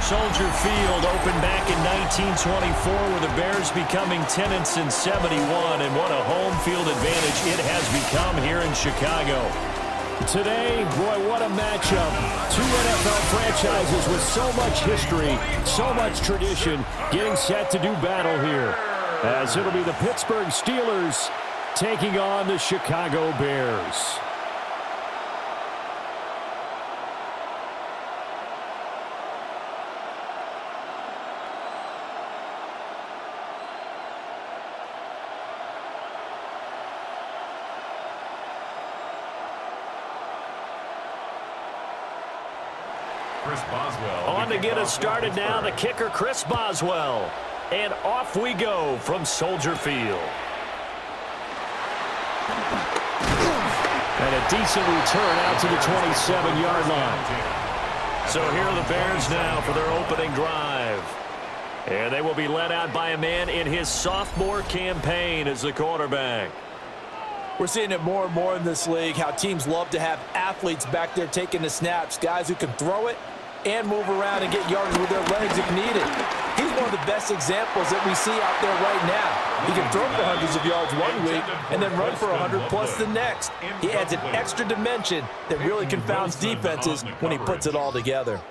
Soldier Field opened back in 1924 with the Bears becoming tenants in 71, and what a home field advantage it has become here in Chicago. Today, boy, what a matchup. Two NFL franchises with so much history, so much tradition, getting set to do battle here, as it'll be the Pittsburgh Steelers taking on the Chicago Bears. On to get us started now, the kicker, Chris Boswell. And off we go from Soldier Field. And a decent return out to the 27-yard line. So here are the Bears now for their opening drive. And they will be led out by a man in his sophomore campaign as the quarterback. We're seeing it more and more in this league, how teams love to have athletes back there taking the snaps, guys who can throw it and move around and get yards with their legs if needed. He's one of the best examples that we see out there right now. He can throw for hundreds of yards one week and then run for 100+ the next. He adds an extra dimension that really confounds defenses when he puts it all together.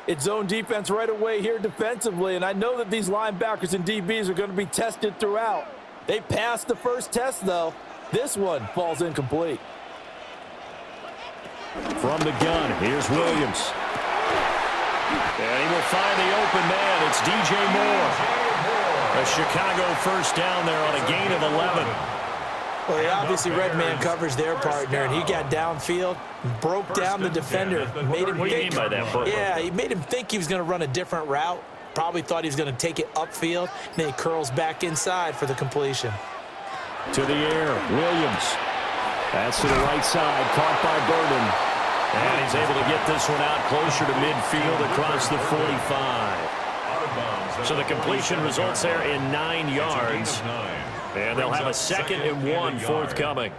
It's zone defense right away here defensively, and I know that these linebackers and DBs are going to be tested throughout. They passed the first test, though. This one falls incomplete. From the gun, here's Williams. And he will find the open man. It's DJ Moore. A Chicago first down there on a gain of 11. Well, he obviously read man coverage their partner, and he got downfield, broke down the defender, made him what do you mean by that? Yeah, he made him think he was going to run a different route. Probably thought he was going to take it upfield. Then he curls back inside for the completion. To the air, Williams. That's to the right side, caught by Burden. And he's able to get this one out closer to midfield across the 45. So the completion results there in 9 yards. And they'll have a 2nd and 1 forthcoming.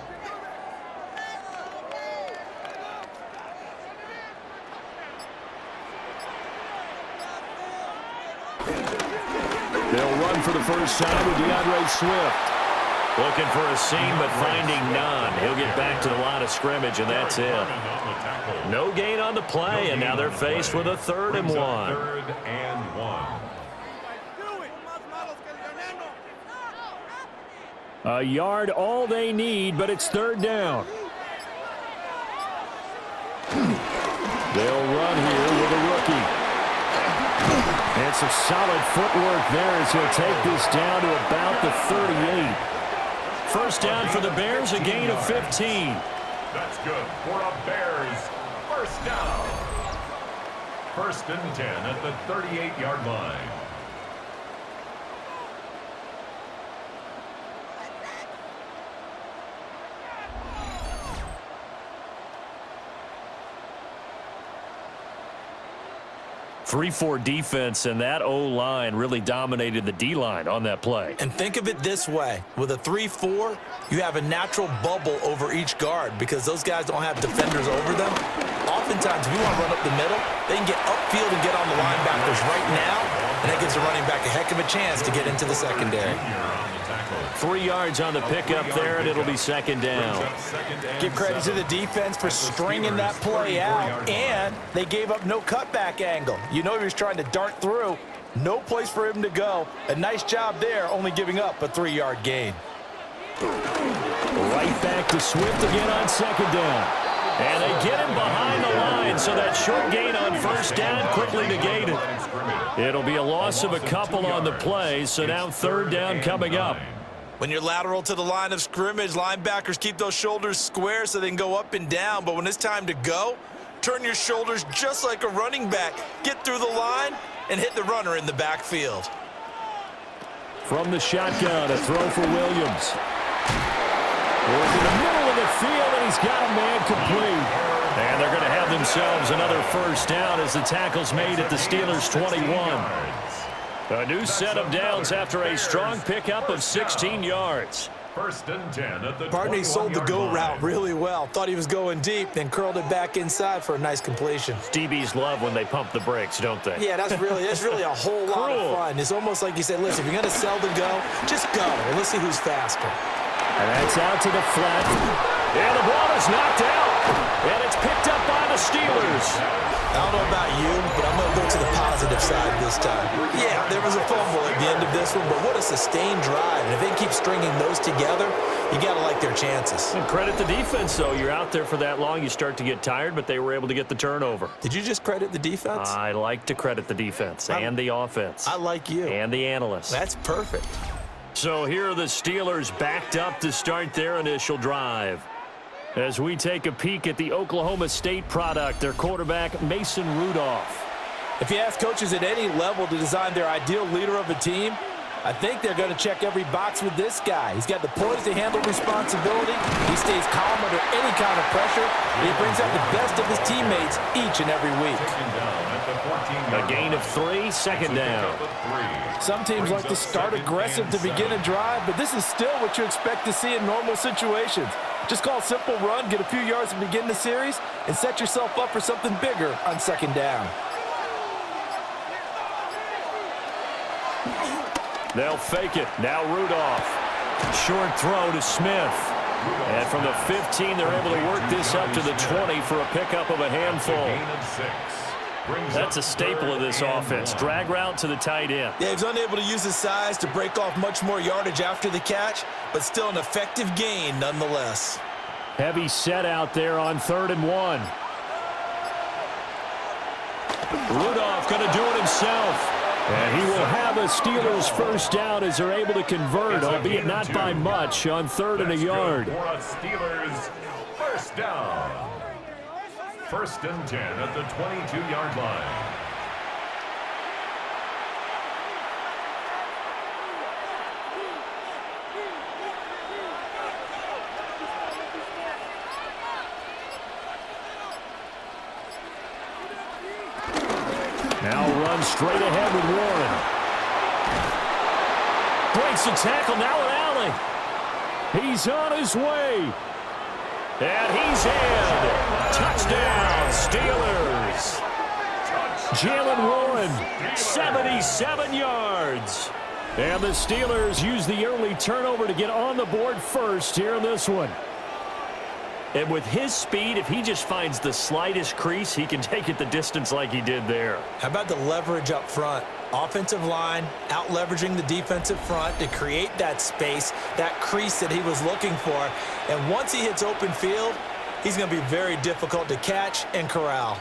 They'll run for the first time with DeAndre Swift. Looking for a seam, but finding none. He'll get back to the line of scrimmage, and that's it. No gain on the play, and now they're faced with a 3rd and 1. 3rd and 1. A yard all they need, but it's 3rd down. They'll run here with a rookie. And some solid footwork there as he'll take this down to about the 38. First down for the Bears, a gain of 15. That's good for a Bears first down. 1st and 10 at the 38-yard line. Three-four defense, and that O-line really dominated the D-line on that play. And think of it this way. With a 3-4, you have a natural bubble over each guard because those guys don't have defenders over them. Oftentimes, if you want to run up the middle, they can get upfield and get on the linebackers right now, and that gives the running back a heck of a chance to get into the secondary. 3 yards on the pickup there, and it'll be 2nd down. Give credit to the defense for stringing that play out, and they gave up no cutback angle. You know he was trying to dart through. No place for him to go. A nice job there, only giving up a 3-yard gain. Right back to Swift again on 2nd down. And they get him behind the line, so that short gain on 1st down quickly negated. It'll be a loss of a couple on the play, so now 3rd down coming up. When you're lateral to the line of scrimmage, linebackers keep those shoulders square so they can go up and down. But when it's time to go, turn your shoulders just like a running back. Get through the line and hit the runner in the backfield. From the shotgun, a throw for Williams. Goes in the middle of the field, and he's got a man complete. And they're going to have themselves another first down as the tackle's made at the Steelers' 21. A new set of downs after a strong pickup of 16 yards. First and 10 at the Partney sold the 21-yard go line. route really well. Thought he was going deep, then curled it back inside for a nice completion. DBs love when they pump the brakes, don't they? Yeah, that's really a whole lot of fun. It's almost like you said, listen, if you're going to sell the go, just go, and let's see who's faster. And that's out to the flat. And the ball is knocked out. And it's picked up by the Steelers. I don't know about you, but I'm going to go to the positive side this time. Yeah, there was a fumble at the end of this one, but what a sustained drive. And if they keep stringing those together, you got to like their chances. And credit the defense, though. You're out there for that long, you start to get tired, but they were able to get the turnover. Did you just credit the defense? I like to credit the defense and the offense. I like you. And the analysts. That's perfect. So here are the Steelers backed up to start their initial drive. As we take a peek at the Oklahoma State product, their quarterback, Mason Rudolph. If you ask coaches at any level to design their ideal leader of a team, I think they're going to check every box with this guy. He's got the poise to handle responsibility. He stays calm under any kind of pressure. And he brings out the best of his teammates each and every week. A gain of 3, second down. Some teams like to start aggressive to begin a drive, but this is still what you expect to see in normal situations. Just call a simple run, get a few yards to begin the series, and set yourself up for something bigger on second down. They'll fake it. Now Rudolph. Short throw to Smith. And from the 15, they're able to work this up to the 20 for a pickup of a handful. That's a staple of this offense. Drag route to the tight end. Yeah, he's unable to use his size to break off much more yardage after the catch, but still an effective gain nonetheless. Heavy set out there on 3rd and 1. Rudolph going to do it himself. And he will have a Steelers first down as they're able to convert, albeit not by much, on 3rd and a yard. For a Steelers first down. First and 10 at the 22-yard line. Now runs straight ahead with Warren. Breaks the tackle, now with Alley. He's on his way. And he's in. Touchdown, Steelers. Jalen Warren, 77 yards. And the Steelers use the early turnover to get on the board first here in this one. And with his speed, if he just finds the slightest crease, he can take it the distance like he did there. How about the leverage up front? Offensive line out-leveraging the defensive front to create that space, that crease that he was looking for. And once he hits open field, he's going to be very difficult to catch and corral.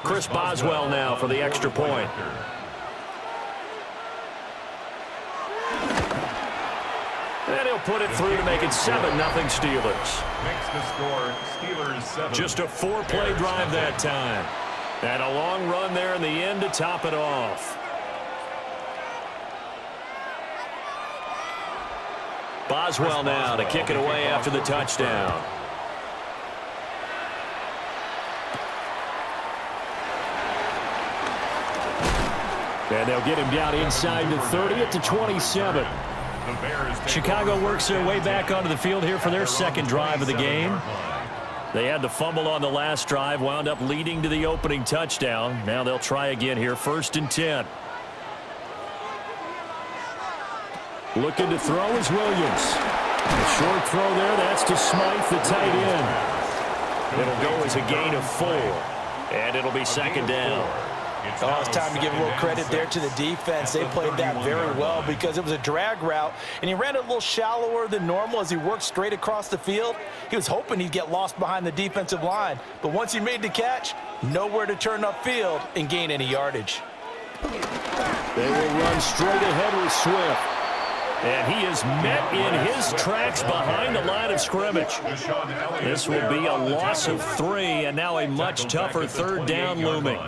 Chris Boswell now for the extra point. And he'll put it through to make it 7-0 Steelers. Makes the score Steelers 7. Just a 4-play drive that time. And a long run there in the end to top it off. Boswell now to kick it away after the touchdown. And they'll get him down inside the 30 at the 27. Chicago works their way back onto the field here for their second drive of the game. They had the fumble on the last drive, wound up leading to the opening touchdown. Now they'll try again here, 1st and 10. Looking to throw is Williams. A short throw there, that's to Smythe, the tight end. It'll go as a gain of 4, and it'll be second down. Oh, it's time to give a little credit there to the defense. They played that very well because it was a drag route, and he ran it a little shallower than normal as he worked straight across the field. He was hoping he'd get lost behind the defensive line, but once he made the catch, nowhere to turn upfield and gain any yardage. They will run straight ahead with Swift. And he is met in his tracks behind the line of scrimmage. This will be a loss of 3, and now a much tougher 3rd down looming.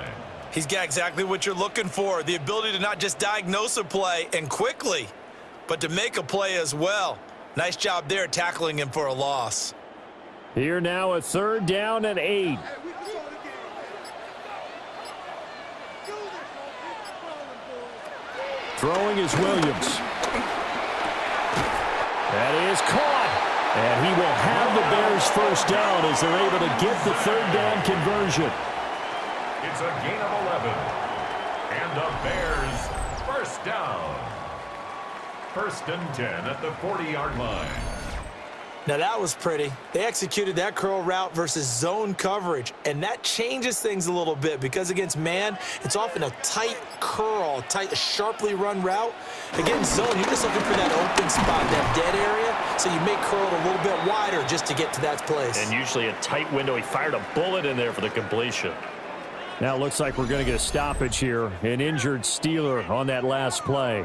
He's got exactly what you're looking for, the ability to not just diagnose a play and quickly, but to make a play as well. Nice job there tackling him for a loss. Here now a 3rd down and 8. Throwing is Williams. That is caught. And he will have the Bears first down as they're able to get the third down conversion. It's a gain of 11. And the Bears first down. 1st and 10 at the 40-yard line. Now that was pretty. They executed that curl route versus zone coverage, and that changes things a little bit because against man, it's often a tight curl, sharply run route. Against zone, you're just looking for that open spot, that dead area, so you may curl it a little bit wider just to get to that place. And usually a tight window. He fired a bullet in there for the completion. Now it looks like we're going to get a stoppage here. An injured Steeler on that last play.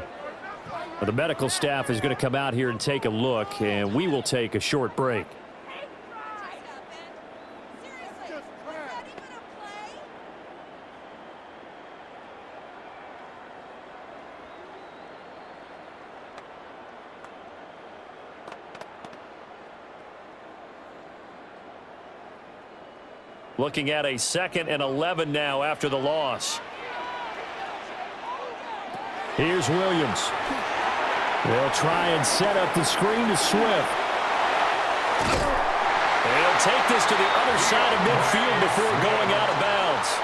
The medical staff is going to come out here and take a look, and we will take a short break. Looking at a 2nd and 11 now after the loss. Here's Williams. They'll try and set up the screen to Swift. They'll take this to the other side of midfield before going out of bounds.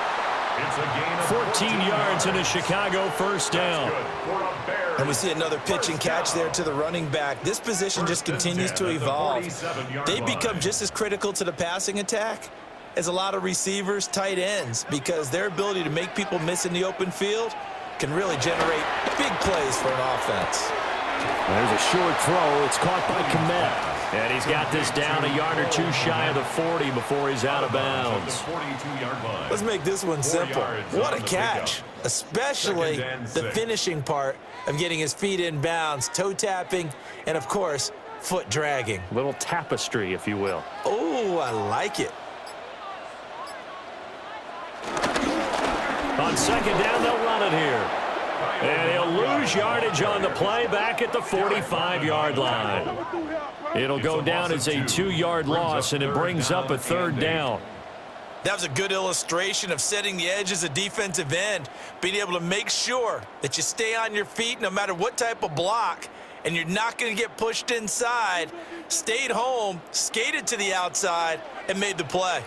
It's a gain of 14 yards and a Chicago first down. And we see another pitch and catch there to the running back. This position just continues to evolve. They become just as critical to the passing attack as a lot of receivers, tight ends, because their ability to make people miss in the open field can really generate big plays for an offense. There's a short throw. It's caught by Kmet. And he's got this down a yard or two shy of the 40 before he's out of bounds. Let's make this one simple. What a catch, especially the finishing part of getting his feet in bounds, toe tapping, and, of course, foot dragging. Little tapestry, if you will. Oh, I like it. On 2nd down, they'll run it here. And he'll lose yardage on the play back at the 45-yard line. It'll go down as a 2-yard loss, and it brings up a 3rd down. That was a good illustration of setting the edge as a defensive end, being able to make sure that you stay on your feet no matter what type of block, and you're not going to get pushed inside. Stayed home, skated to the outside, and made the play.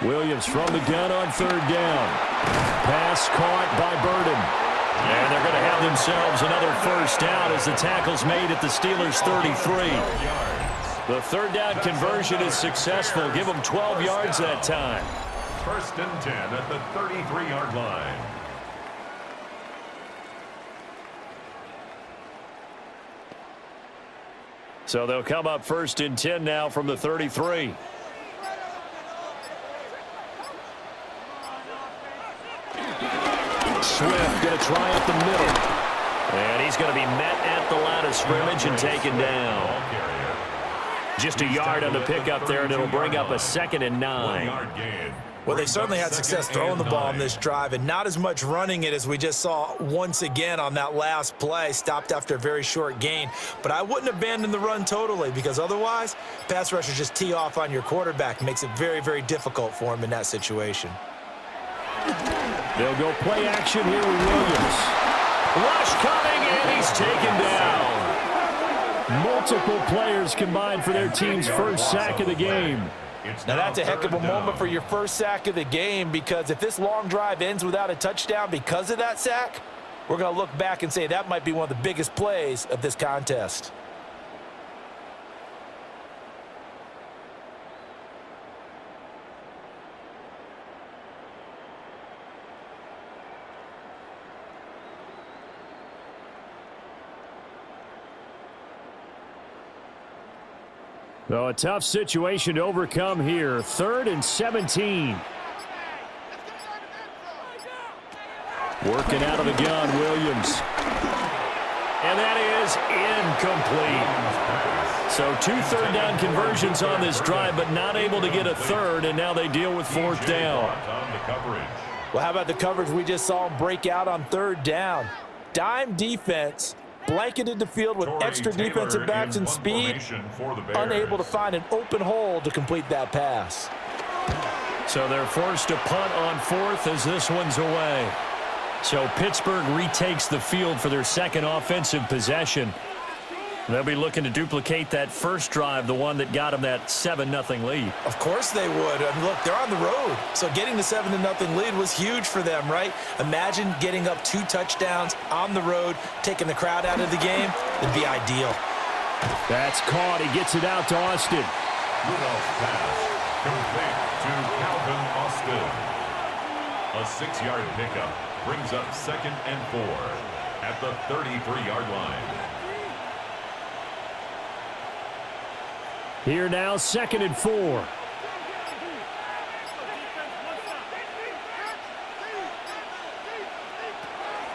Williams from the gun on 3rd down. Pass caught by Burden. And they're going to have themselves another first down as the tackle's made at the Steelers' 33. The 3rd down conversion is successful. Give them 12 yards that time. 1st and 10 at the 33-yard line. So they'll come up 1st and 10 now from the 33. Swift going to try up the middle. And he's going to be met at the line of scrimmage and taken down. Just a yard on the pickup there, and it'll bring up a 2nd and 9. Well, they certainly had success throwing the ball on this drive, and not as much running it as we just saw once again on that last play. Stopped after a very short gain. But I wouldn't abandon the run totally, because otherwise, pass rushers just tee off on your quarterback. Makes it very, very difficult for him in that situation. They'll go play action here with Williams. Rush coming, and he's taken down. Multiple players combined for their team's first sack of the game. Now that's a heck of a moment for your first sack of the game, because if this long drive ends without a touchdown because of that sack, we're going to look back and say that might be one of the biggest plays of this contest. So a tough situation to overcome here. 3rd and 17. Working out of the gun, Williams. And that is incomplete. So 2 3rd down conversions on this drive, but not able to get a 3rd, and now they deal with 4th down. Well, how about the coverage we just saw him break out on 3rd down? Dime defense. Blanketed the field with extra defensive backs and speed, unable to find an open hole to complete that pass. So they're forced to punt on 4th as this one's away. So Pittsburgh retakes the field for their second offensive possession. They'll be looking to duplicate that first drive, the one that got them that 7-0 lead. Of course they would. I mean, look, they're on the road. So getting the 7-0 lead was huge for them, right? Imagine getting up 2 touchdowns on the road, taking the crowd out of the game. It'd be ideal. That's caught. He gets it out to Austin. Rudolph's pass complete to Calvin Austin. A 6-yard pickup brings up 2nd and 4 at the 33-yard line. Here now, 2nd and 4.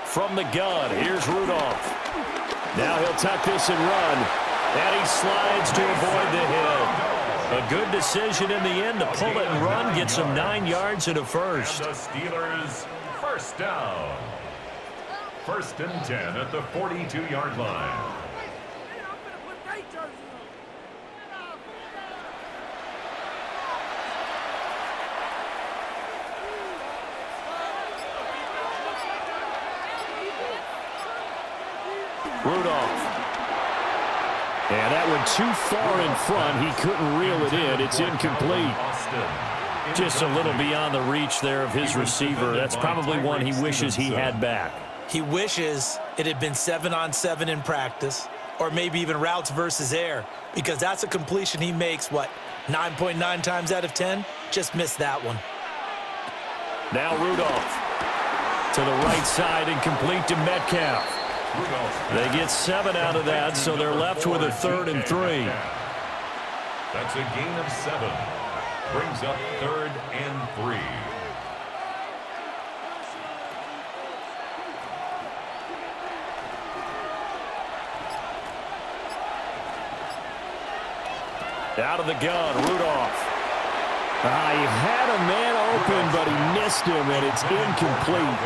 From the gun, here's Rudolph. Now he'll tuck this and run. And he slides to avoid the hit. A good decision in the end to pull it and run. Gets him 9 yards and a first. And the Steelers, first down. 1st and 10 at the 42-yard line. Rudolph. And that one too far in front. He couldn't reel it in. It's incomplete. Just a little beyond the reach there of his receiver. That's probably one he wishes he had back. He wishes it had been 7-on-7 in practice, or maybe even routes versus air, because that's a completion he makes, 9.9 times out of 10? Just missed that one. Now Rudolph to the right side and complete to Metcalf. They get 7 out of that, so they're left with a 3rd and 3. That's a gain of 7. Brings up 3rd and 3. Out of the gun, Rudolph. He had a man open, but he missed him, and it's incomplete.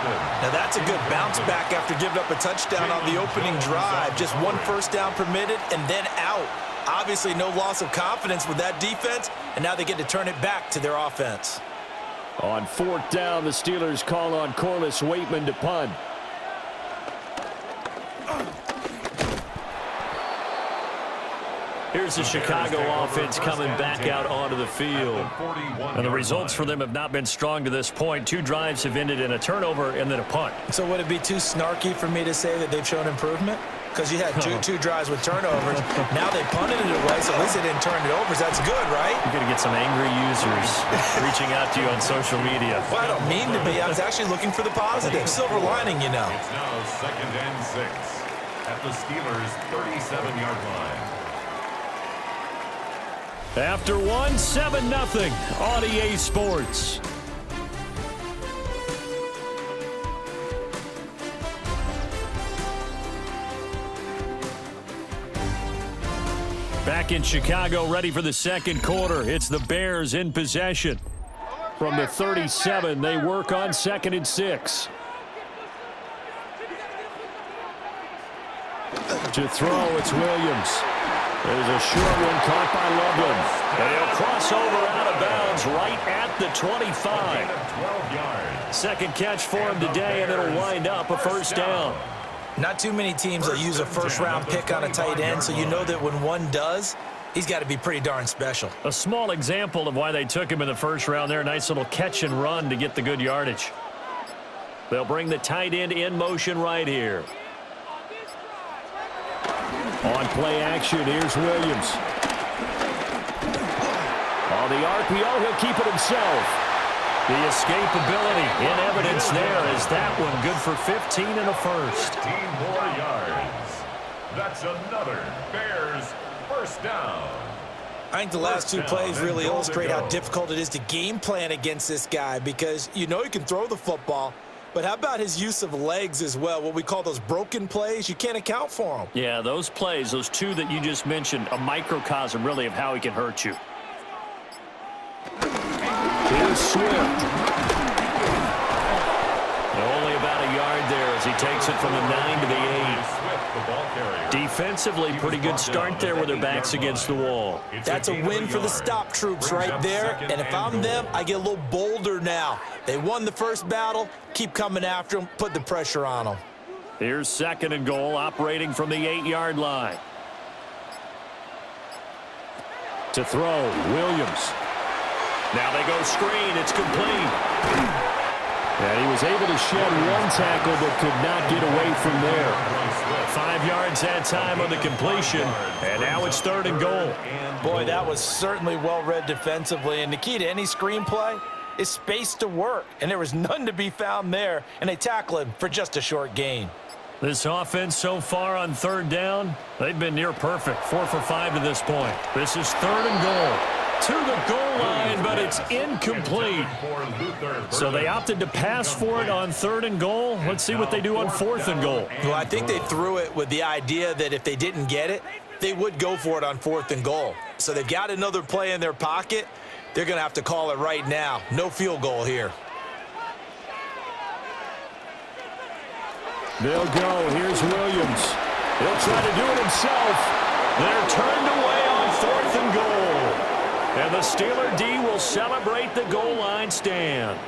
Now that's a good bounce back after giving up a touchdown on the opening drive. Just 1 first down permitted and then out. Obviously no loss of confidence with that defense, and now they get to turn it back to their offense. On 4th down, the Steelers call on Corliss Waitman to punt. Here's the Chicago offense coming back out onto the field. And the results for them have not been strong to this point. 2 drives have ended in a turnover and then a punt. So would it be too snarky for me to say that they've shown improvement? Because you had two drives with turnovers. Now they punted it away, so at least they didn't turn it over. So that's good, right? You're going to get some angry users reaching out to you on social media. Well, I don't mean to be. I was actually looking for the positive. Silver lining, you know. It's now 2nd and 6 at the Steelers' 37-yard line. After 7-0 on EA Sports. Back in Chicago, ready for the second quarter. It's the Bears in possession. From the 37, they work on 2nd and 6. To throw, it's Williams. There's a short one caught by Loveland. And he'll cross over out of bounds right at the 25. 12 yards. Second catch for him today, and it'll wind up a first down. Not too many teams will use a first-round pick on a tight end, so you know that when one does, he's got to be pretty darn special. A small example of why they took him in the first round there. Nice little catch and run to get the good yardage. They'll bring the tight end in motion right here. On play action, here's Williams. On the RPO, he'll keep it himself. The escapability in evidence there as that one good for 15 and a first. 15 more yards. That's another Bears first down. I think the last 2 plays really illustrate how difficult it is to game plan against this guy, because you know he can throw the football, but how about his use of legs as well? What we call those broken plays, you can't account for them. Yeah, those plays, those 2 that you just mentioned, a microcosm really of how he can hurt you. Here's Swift. Only about a yard there as he takes it from the 9 to the 8. Defensively, pretty good start there with their backs against the wall. That's a win for the stop troops right there. And if I'm them, I get a little bolder now. They won the first battle. Keep coming after them. Put the pressure on them. Here's 2nd and goal, operating from the 8-yard line. To throw, Williams. Now they go screen. It's complete. And he was able to shed one tackle but could not get away from there. 5 yards that time on the completion. And now it's 3rd and goal. Boy, that was certainly well-read defensively. And the key to any screenplay is space to work. And there was none to be found there. And they tackle him for just a short gain. This offense so far on 3rd down, they've been near perfect. 4 for 5 to this point. This is 3rd and goal. To the goal line, but it's incomplete. So they opted to pass for it on 3rd and goal. Let's see what they do on 4th and goal. Well, I think they threw it with the idea that if they didn't get it, they would go for it on 4th and goal. So they've got another play in their pocket. They're going to have to call it right now. No field goal here. They'll go. Here's Williams. He'll try to do it himself. They're turned away on 4th and goal. And the Steeler D will celebrate the goal line stand.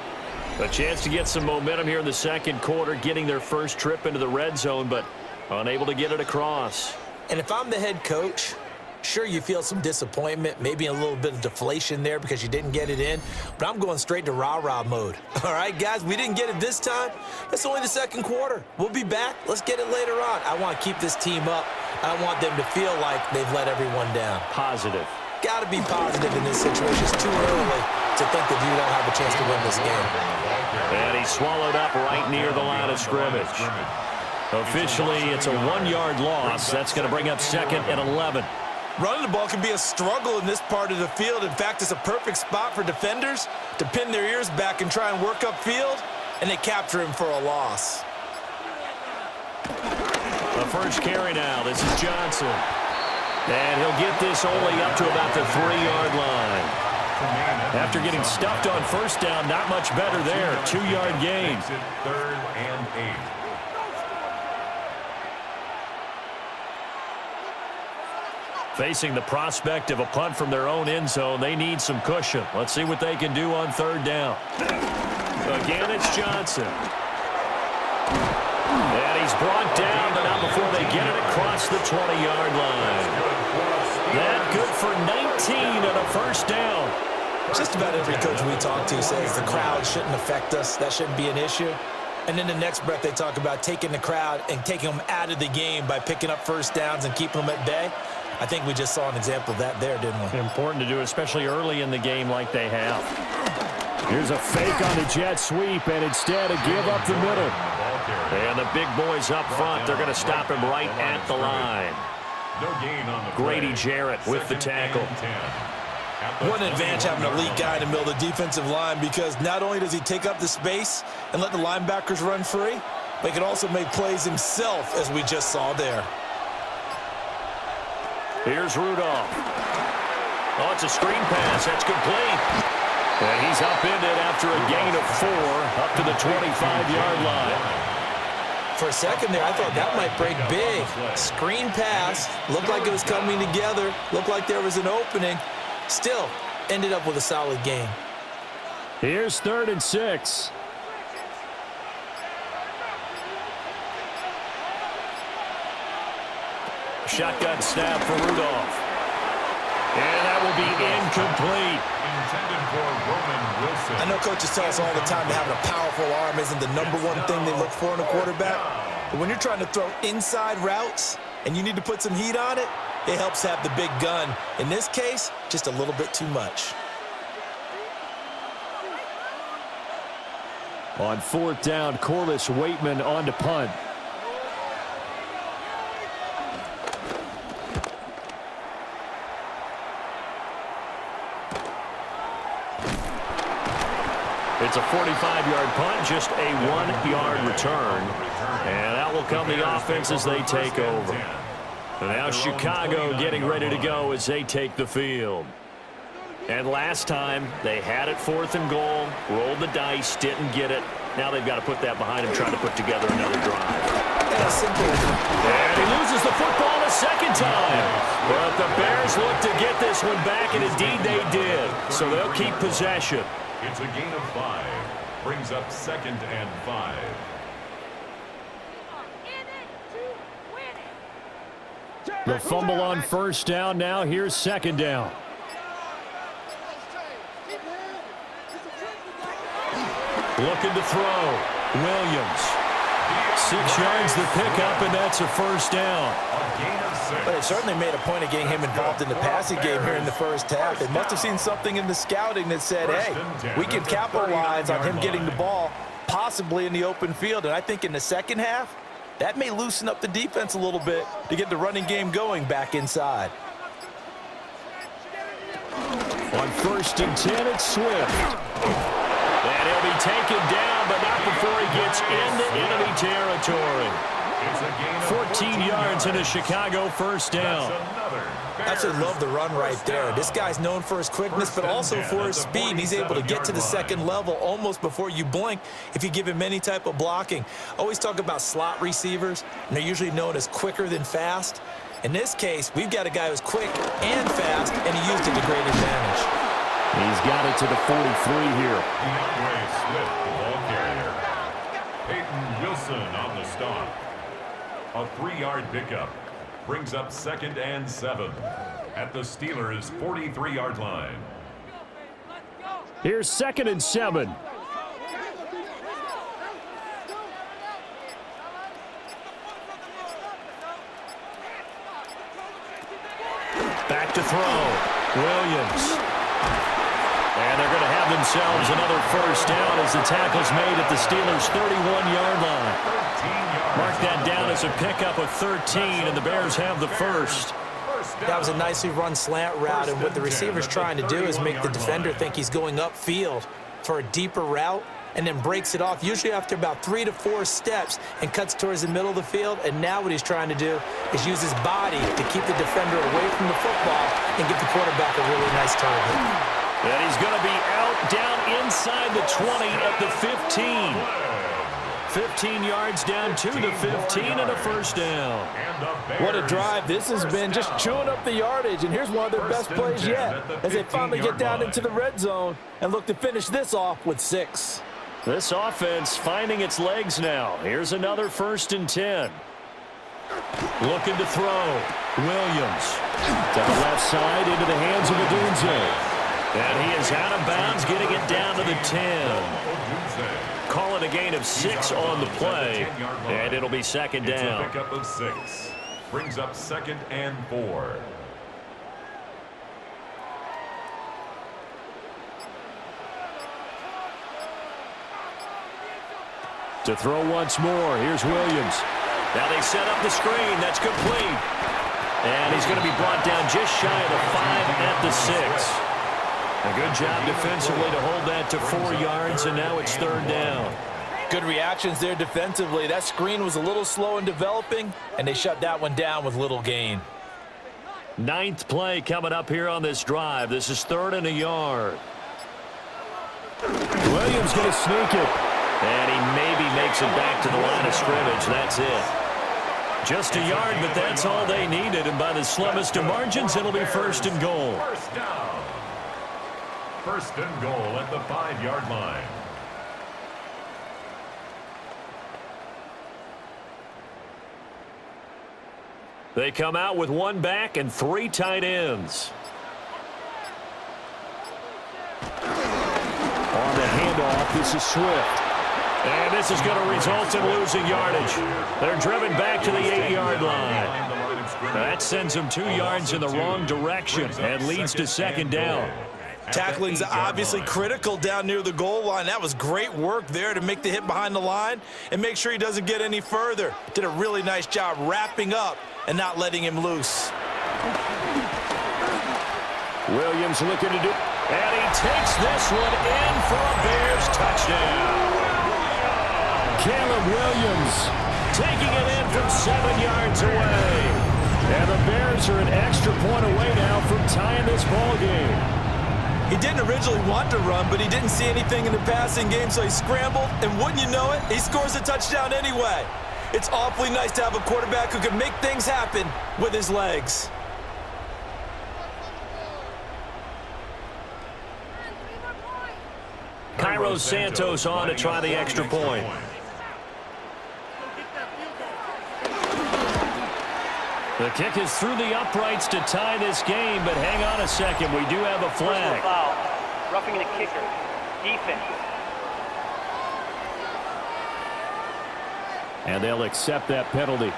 A chance to get some momentum here in the 2nd quarter, getting their first trip into the red zone, but unable to get it across. And if I'm the head coach, sure, you feel some disappointment, maybe a little bit of deflation there because you didn't get it in, but I'm going straight to rah-rah mode. All right, guys, we didn't get it this time. That's only the 2nd quarter. We'll be back. Let's get it later on. I want to keep this team up. I want them to feel like they've let everyone down. Positive. Got to be positive in this situation. It's too early to think that you don't have a chance to win this game. And he's swallowed up right near the line of scrimmage. Officially, it's a 1-yard loss. That's going to bring up 2nd and 11. Running the ball can be a struggle in this part of the field. In fact, it's a perfect spot for defenders to pin their ears back and try and work upfield, and they capture him for a loss. The first carry now. This is Johnson. And he'll get this only up to about the 3-yard line. After getting stuffed on 1st down, not much better there. 2-yard gain. 3rd and 8. Facing the prospect of a punt from their own end zone, they need some cushion. Let's see what they can do on 3rd down. Again, it's Johnson. And he's brought down, but not before they get it across the 20-yard line. That good for 19 and a 1st down. Just about every coach we talk to says the crowd shouldn't affect us. That shouldn't be an issue. And in the next breath, they talk about taking the crowd and taking them out of the game by picking up 1st downs and keeping them at bay. I think we just saw an example of that there, didn't we? Important to do, especially early in the game like they have. Here's a fake on the jet sweep, and instead a give up the middle. And the big boys up front, they're going to stop him right at the line. No gain on the Grady Jarrett with the tackle. What an advantage having an elite guy in the middle of the defensive line, because not only does he take up the space and let the linebackers run free, but he can also make plays himself, as we just saw there. Here's Rudolph. Oh, it's a screen pass. That's complete. And he's upended after a gain of 4 up to the 25-yard line. For a second there, I thought that might break big. Screen pass. Looked like it was coming together. Looked like there was an opening. Still, ended up with a solid game. Here's 3rd and 6. Shotgun snap for Rudolph. And that will be incomplete. Intended for Roman Wilson. I know coaches tell us all the time that having a powerful arm isn't the #1 thing they look for in a quarterback. But when you're trying to throw inside routes and you need to put some heat on it, it helps have the big gun. In this case, just a little bit too much. On 4th down, Corliss Waitman on to punt. It's a 45-yard punt, just a 1-yard return. And that will come the offense as they take over. And now Chicago getting ready to go as they take the field. And last time, they had it 4th and goal, rolled the dice, didn't get it. Now they've got to put that behind him, trying to put together another drive. Yeah, simple. And he loses the football a second time. But the Bears look to get this one back, and indeed they did. So they'll keep possession. It's a gain of 5. Brings up 2nd and 5. The fumble on first down. Now here's second down. Looking to throw. Williams. 6 yards the pickup, and that's a first down. But they certainly made a point of getting him involved in the passing game here in the first half. They must have seen something in the scouting that said, hey, we can capitalize on him getting the ball, possibly in the open field. And I think in the second half, that may loosen up the defense a little bit to get the running game going back inside. On 1st and 10, it's Swift. And he'll be taken down, but not before he gets into enemy territory. 14 yards and a Chicago first down. Absolutely love the run right there. This guy's known for his quickness, but also for his speed. And he's able to get to the second level almost before you blink if you give him any type of blocking. Always talk about slot receivers, and they're usually known as quicker than fast. In this case, we've got a guy who's quick and fast, and he used it to great advantage. He's got it to the 43 here. DeAndre Swift, the ball carrier. Peyton Wilson on the stop. A 3-yard pickup. Brings up 2nd and 7 at the Steelers' 43-yard line. Here's 2nd and 7. Back to throw. Williams. And they're going to have themselves another first down as the tackle's made at the Steelers' 31-yard line. Mark that down as a pickup of 13, and the Bears have the first. That was a nicely run slant route, and what the receiver's trying to do is make the defender think he's going upfield for a deeper route and then breaks it off, usually after about 3 to 4 steps, and cuts towards the middle of the field. And now what he's trying to do is use his body to keep the defender away from the football and give the quarterback a really nice target. And he's going to be out down inside the 20 at the 15. 15 yards down to the 15 and a first down. What a drive this has been, just chewing up the yardage. And here's one of their best plays yet as they finally get down into the red zone and look to finish this off with 6. This offense finding its legs now. Here's another 1st and 10. Looking to throw. Williams to the left side into the hands of Odunze. And he is out of bounds, getting it down to the 10. Call it a gain of 6 on the play, and it'll be second down. It's a pickup of 6. Brings up 2nd and 4. To throw once more, here's Williams. Now they set up the screen. That's complete. And he's going to be brought down just shy of the 5 at the 6. A good job defensively to hold that to 4 yards, and now it's 3rd down. Good reactions there defensively. That screen was a little slow in developing, and they shut that one down with little gain. 9th play coming up here on this drive. This is 3rd and a yard. Williams going to sneak it. And he maybe makes it back to the line of scrimmage. That's it. Just a yard, but that's all they needed. And by the slimmest of margins, it'll be 1st and goal. First down. 1st and goal at the 5-yard line. They come out with 1 back and 3 tight ends. On the handoff, this is Swift. And this is going to result in losing yardage. They're driven back to the 8-yard line. That sends them 2 yards in the wrong direction and leads to second down. Tackling's obviously critical down near the goal line. That was great work there to make the hit behind the line and make sure he doesn't get any further. Did a really nice job wrapping up and not letting him loose. Williams looking to do, and he takes this one in for a Bears touchdown. Caleb Williams taking it in from 7 yards away. And the Bears are an extra point away now from tying this ball game. He didn't originally want to run, but he didn't see anything in the passing game, so he scrambled, and wouldn't you know it, he scores a touchdown anyway. It's awfully nice to have a quarterback who can make things happen with his legs. Cairo Santos on to try the extra point. The kick is through the uprights to tie this game, but hang on a second. We do have a flag. Foul. Roughing the kicker. Defense. And they'll accept that penalty.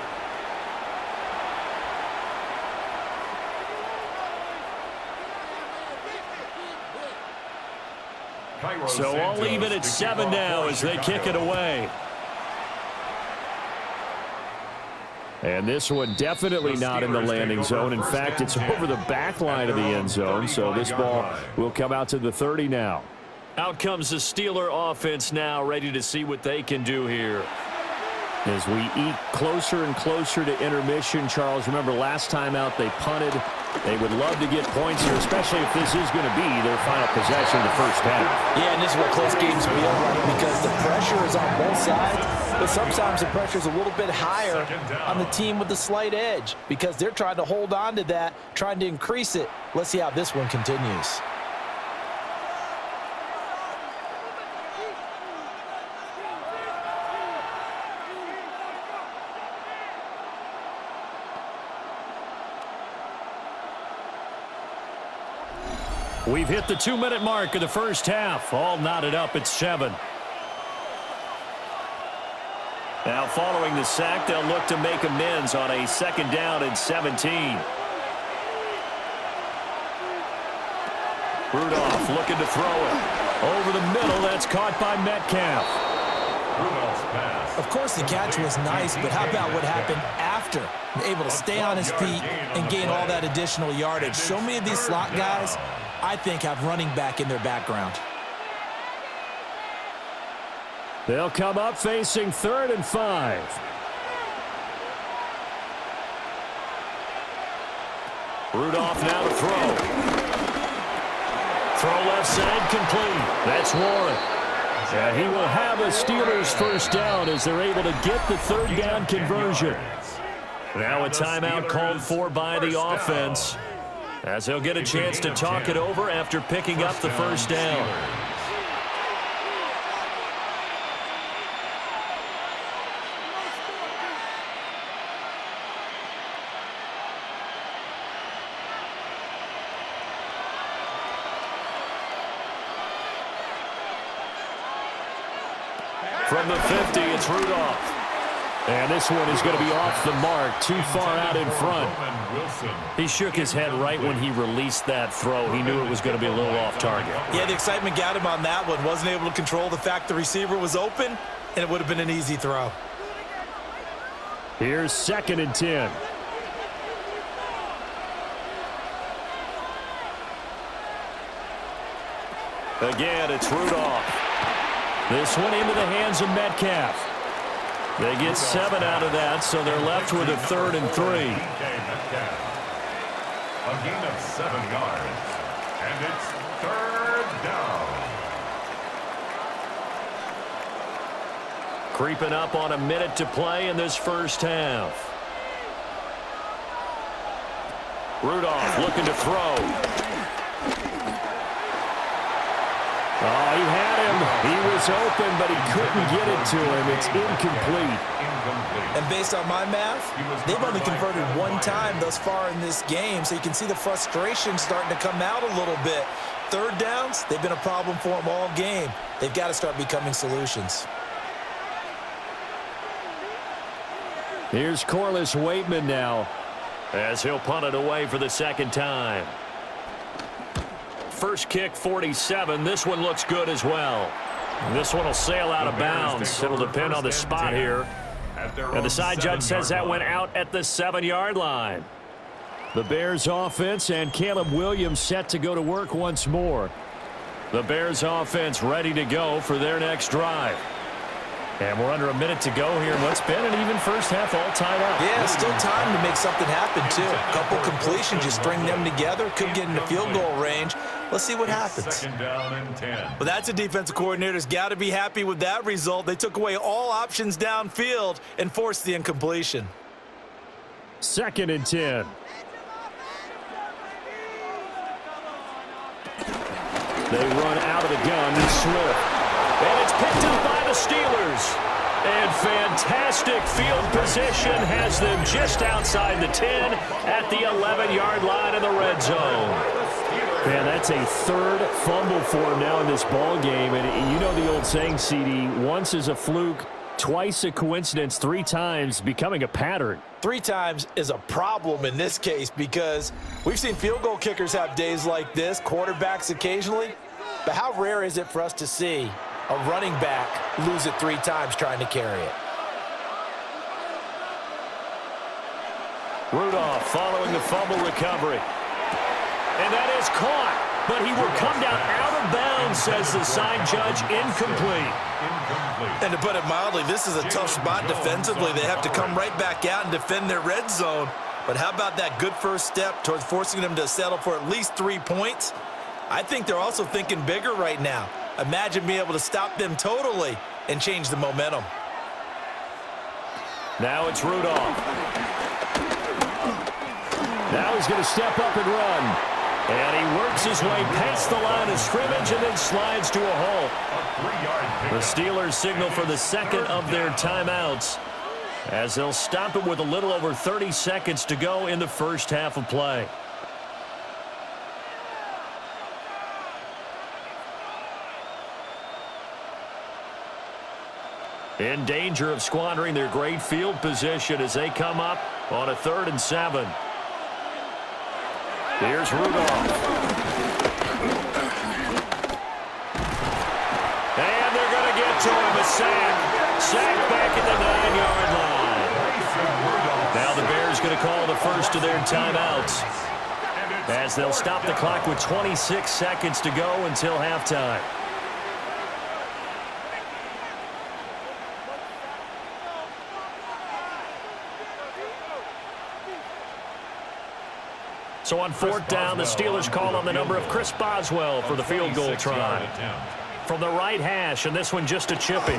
So all even at 7 now as they kick it away. And this one definitely not in the landing zone. In fact, it's over the back line of the end zone. So this ball will come out to the 30 now. Out comes the Steeler offense now, ready to see what they can do here. As we eat closer and closer to intermission, Charles, remember last time out they punted. They would love to get points here, especially if this is going to be their final possession of the first half. Yeah, and this is what close games feel like because the pressure is on both sides, but sometimes the pressure is a little bit higher on the team with the slight edge because they're trying to hold on to that, trying to increase it. Let's see how this one continues. We've hit the 2-minute mark of the first half. All knotted up at 7. Now following the sack, they'll look to make amends on a 2nd down and 17. Rudolph looking to throw it. Over the middle, that's caught by Metcalf. Of course, the catch was nice, but how about what happened after? Able to stay on his feet and gain all that additional yardage. So many of these slot guys, I think, have running back in their background. They'll come up facing 3rd and 5. Rudolph now to throw. Throw left side complete. That's Warren. And he will have a Steelers first down as they're able to get the 3rd down conversion. Now a timeout called for by the offense, as they'll get a chance to talk it over after picking up the first down. From the 50, it's Rudolph. And this one is going to be off the mark, too far out in front. He shook his head right when he released that throw. He knew it was going to be a little off target. Yeah, the excitement got him on that one. Wasn't able to control the fact the receiver was open, and it would have been an easy throw. Here's 2nd and 10. Again, it's Rudolph. This one into the hands of Metcalf. They get 7 out of that, so they're left with a 3rd and 3. A gain of 7 yards, and it's 3rd down. Creeping up on a minute to play in this first half. Rudolph looking to throw. Oh, he had him. He was open, but he couldn't get it to him. It's incomplete. And based on my math, they've only converted 1 time thus far in this game, so you can see the frustration starting to come out a little bit. 3rd downs, they've been a problem for them all game. They've got to start becoming solutions. Here's Corliss Waitman now, as he'll punt it away for the 2nd time. First kick, 47. This one looks good as well. This one will sail out of bounds. It'll depend on the spot here. And the side judge says that went out at the 7-yard line. The Bears offense and Caleb Williams set to go to work once more. The Bears offense ready to go for their next drive. And we're under a minute to go here in what's been an even first half, all tied up. Yeah, still time to make something happen, too. A couple completions, you string them together, could get into field goal range. Let's see what happens. Second down and 10. Well, that's a defensive coordinator's got to be happy with that result. They took away all options downfield and forced the incompletion. Second and 10. They run out of the gun to Swift. And it's picked up by the Steelers. And fantastic field position has them just outside the 10 at the 11-yard line in the red zone. Man, that's a third fumble for him now in this ball game. And you know the old saying, CD, once is a fluke, twice a coincidence, three times becoming a pattern. Three times is a problem in this case because we've seen field goal kickers have days like this, quarterbacks occasionally. But how rare is it for us to see a running back lose it three times trying to carry it? Rudolph following the fumble recovery. And that is caught, but he will come down out of bounds, says the sign judge, incomplete. And to put it mildly, this is a tough spot defensively. They have to come right back out and defend their red zone. But how about that good first step towards forcing them to settle for at least 3 points? I think they're also thinking bigger right now. Imagine being able to stop them totally and change the momentum. Now it's Rudolph. Now he's going to step up and run. And he works his way past the line of scrimmage and then slides to a halt. The Steelers signal for the second of their timeouts as they'll stop it with a little over 30 seconds to go in the first half of play. In danger of squandering their great field position as they come up on a 3rd and 7. Here's Rudolph. And they're going to get to him. A sack. Sack back at the 9-yard line. Now the Bears going to call the first of their timeouts as they'll stop the clock with 26 seconds to go until halftime. So on 4th down, the Steelers call on the number of Chris Boswell for the field goal try. From the right hash, and this one just a chippy.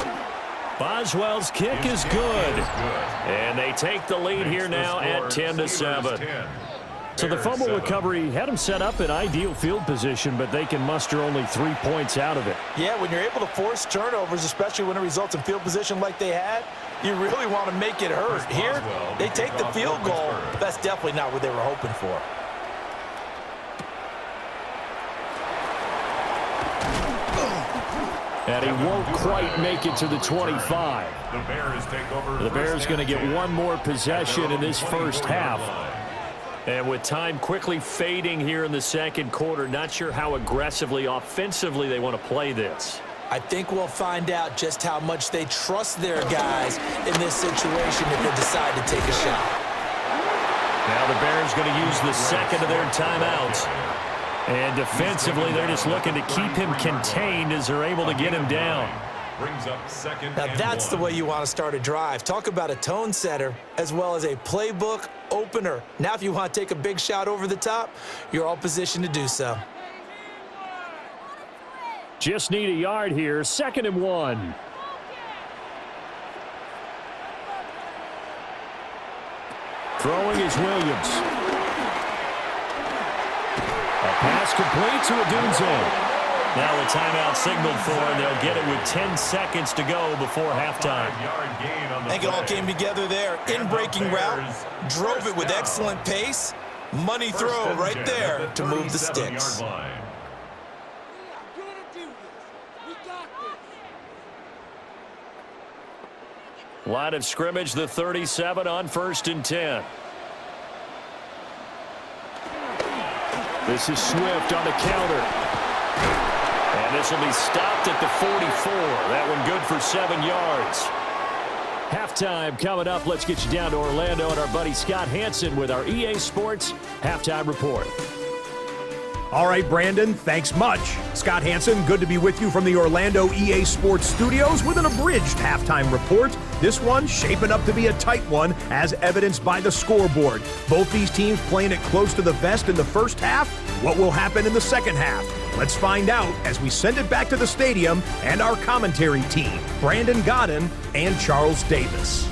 Boswell's kick is good. And they take the lead here now at 10-7. So the fumble recovery had them set up in ideal field position, but they can muster only 3 points out of it. Yeah, when you're able to force turnovers, especially when it results in field position like they had, you really want to make it hurt. Here, they take the field goal. That's definitely not what they were hoping for. And he won't quite make it to the 25. The Bears going to get one more possession in this first half. And with time quickly fading here in the second quarter, not sure how aggressively, offensively they want to play this. I think we'll find out just how much they trust their guys in this situation if they decide to take a shot. Now the Bears going to use the second of their timeouts. And defensively, they're just looking to keep him contained as they're able to get him down. Now that's the way you want to start a drive. Talk about a tone setter as well as a playbook opener. Now if you want to take a big shot over the top, you're all positioned to do so. Just need a yard here. 2nd and 1. Throwing is Williams. Pass complete to Odunze. Now a timeout signaled for, and they'll get it with 10 seconds to go before halftime. I think it all came together there. In-breaking route, drove it with excellent pace. Money throw right there to move the sticks. Line of scrimmage, the 37 on 1st and 10. This is Swift on the counter. And this will be stopped at the 44. That one good for 7 yards. Halftime coming up. Let's get you down to Orlando and our buddy Scott Hansen with our EA Sports Halftime Report. All right, Brandon, thanks much. Scott Hansen, good to be with you from the Orlando EA Sports Studios with an abridged halftime report. This one shaping up to be a tight one, as evidenced by the scoreboard. Both these teams playing it close to the vest in the first half. What will happen in the second half? Let's find out as we send it back to the stadium and our commentary team, Brandon Godden and Charles Davis.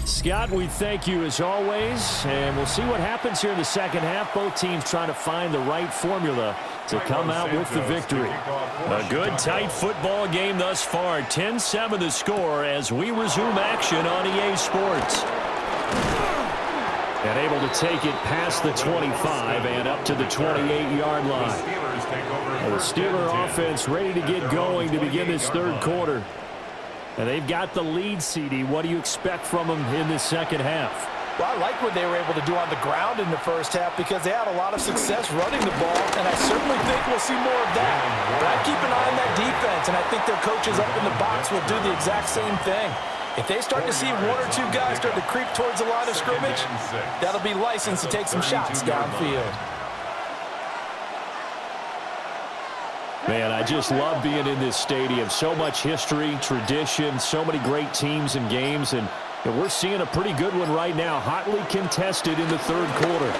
Scott, we thank you as always, and we'll see what happens here in the second half. Both teams trying to find the right formula to come out with the victory. A good, tight football game thus far. 10-7 the score as we resume action on EA Sports. And able to take it past the 25 and up to the 28-yard line. The Steeler offense ready to get going to begin this third quarter. And they've got the lead, CD. What do you expect from them in this second half? Well, I like what they were able to do on the ground in the first half because they had a lot of success running the ball, and I certainly think we'll see more of that. But I keep an eye on that defense, and I think their coaches up in the box will do the exact same thing. If they start to see one or two guys start to creep towards the line of scrimmage, that'll be licensed to take some shots downfield. Man, I just love being in this stadium. So much history, tradition, so many great teams and games, and we're seeing a pretty good one right now, hotly contested in the third quarter.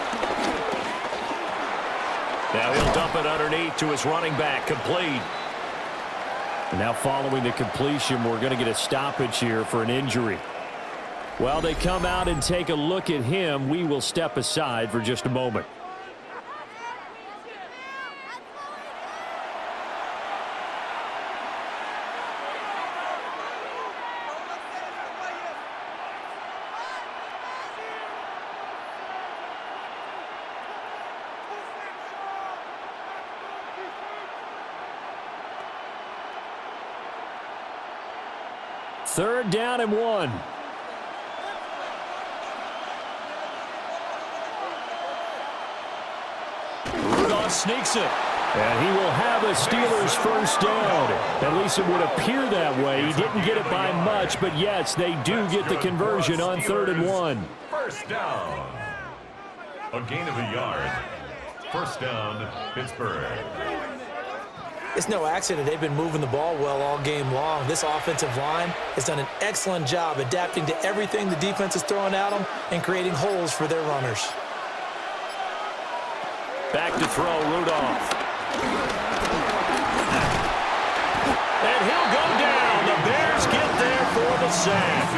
Now he'll dump it underneath to his running back, complete. And now following the completion, we're going to get a stoppage here for an injury. While they come out and take a look at him, we will step aside for just a moment. Third down and 1. Rudolph sneaks it. And he will have a Steelers first down. At least it would appear that way. He didn't get it by much, but yes, they do get the conversion on 3rd and 1. First down. A gain of a yard. First down, Pittsburgh. It's no accident they've been moving the ball well all game long. This offensive line has done an excellent job adapting to everything the defense is throwing at them and creating holes for their runners. Back to throw, Rudolph. And he'll go down. The Bears get there for the sack.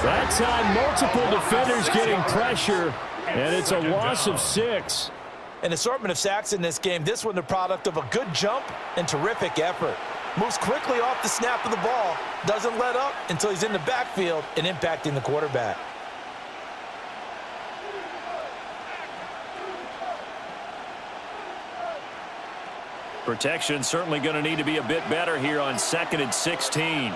That time, multiple defenders getting pressure, and it's a loss of 6. An assortment of sacks in this game. This one the product of a good jump and terrific effort. Moves quickly off the snap of the ball. Doesn't let up until he's in the backfield and impacting the quarterback. Protection certainly going to need to be a bit better here on 2nd and 16.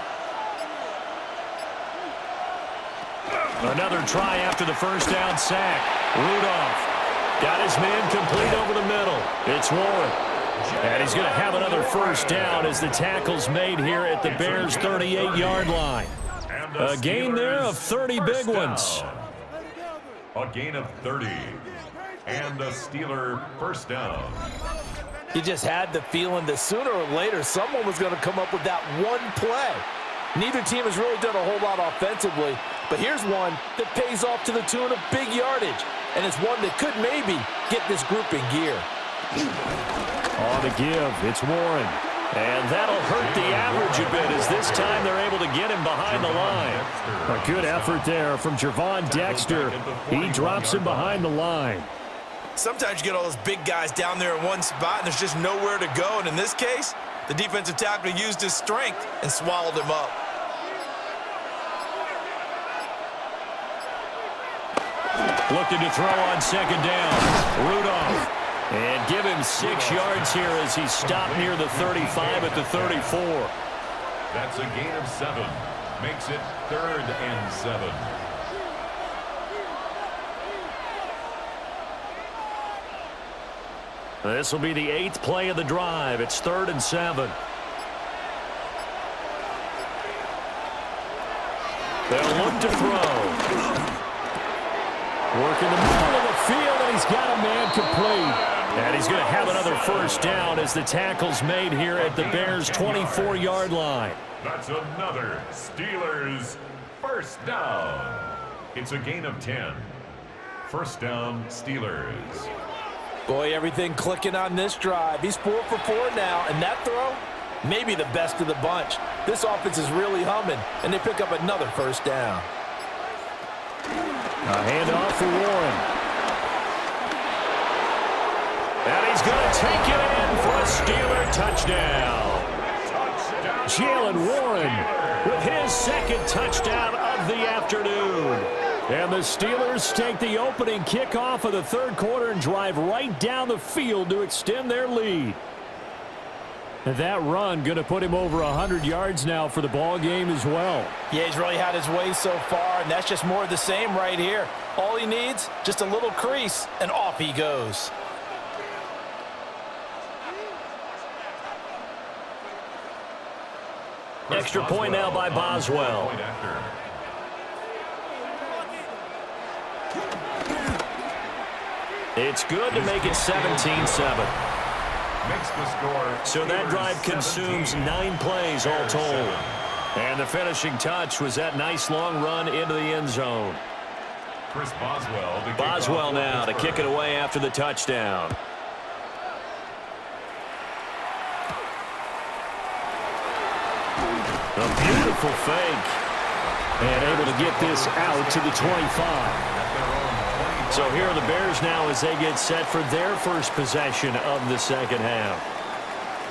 Another try after the first down sack. Rudolph. Got his man complete over the middle. It's Warren. And he's going to have another first down as the tackle's made here at the Bears' 38-yard line. A gain there of 30 big ones. A gain of 30. And a Steeler first down. You just had the feeling that sooner or later someone was going to come up with that one play. Neither team has really done a whole lot offensively, but here's one that pays off to the tune of big yardage, and it's one that could maybe get this group in gear. On the give, it's Warren. And that'll hurt the average a bit as this time they're able to get him behind the line. A good effort there from Javon Dexter. He drops him behind the line. Sometimes you get all those big guys down there in one spot, and there's just nowhere to go, and in this case, the defensive tackle used his strength and swallowed him up. Looking to throw on second down. Rudolph. And give him 6 yards here as he's stopped near the 35 at the 34. That's a gain of 7. Makes it 3rd and 7. This will be the 8th play of the drive. It's 3rd and 7. They'll look to throw. Working the middle of the field, and he's got a man complete. And he's going to have another first down as the tackle's made here at the Bears' 24-yard line. That's another Steelers first down. It's a gain of 10. First down, Steelers. Boy, everything clicking on this drive. He's 4 for 4 now, and that throw, maybe the best of the bunch. This offense is really humming, and they pick up another first down. A handoff for Warren. And he's going to take it in for a Steeler touchdown. Jalen Warren with his second touchdown of the afternoon. And the Steelers take the opening kickoff of the third quarter and drive right down the field to extend their lead. And that run going to put him over 100 yards now for the ball game as well. Yeah, he's really had his way so far, and that's just more of the same right here. All he needs, just a little crease, and off he goes. Extra point now by Boswell. It's good to make it 17-7. So that drive consumes 9 plays all told. And the finishing touch was that nice long run into the end zone. Boswell now to kick it away after the touchdown. A beautiful fake. And able to get this out to the 25. So here are the Bears now as they get set for their first possession of the second half.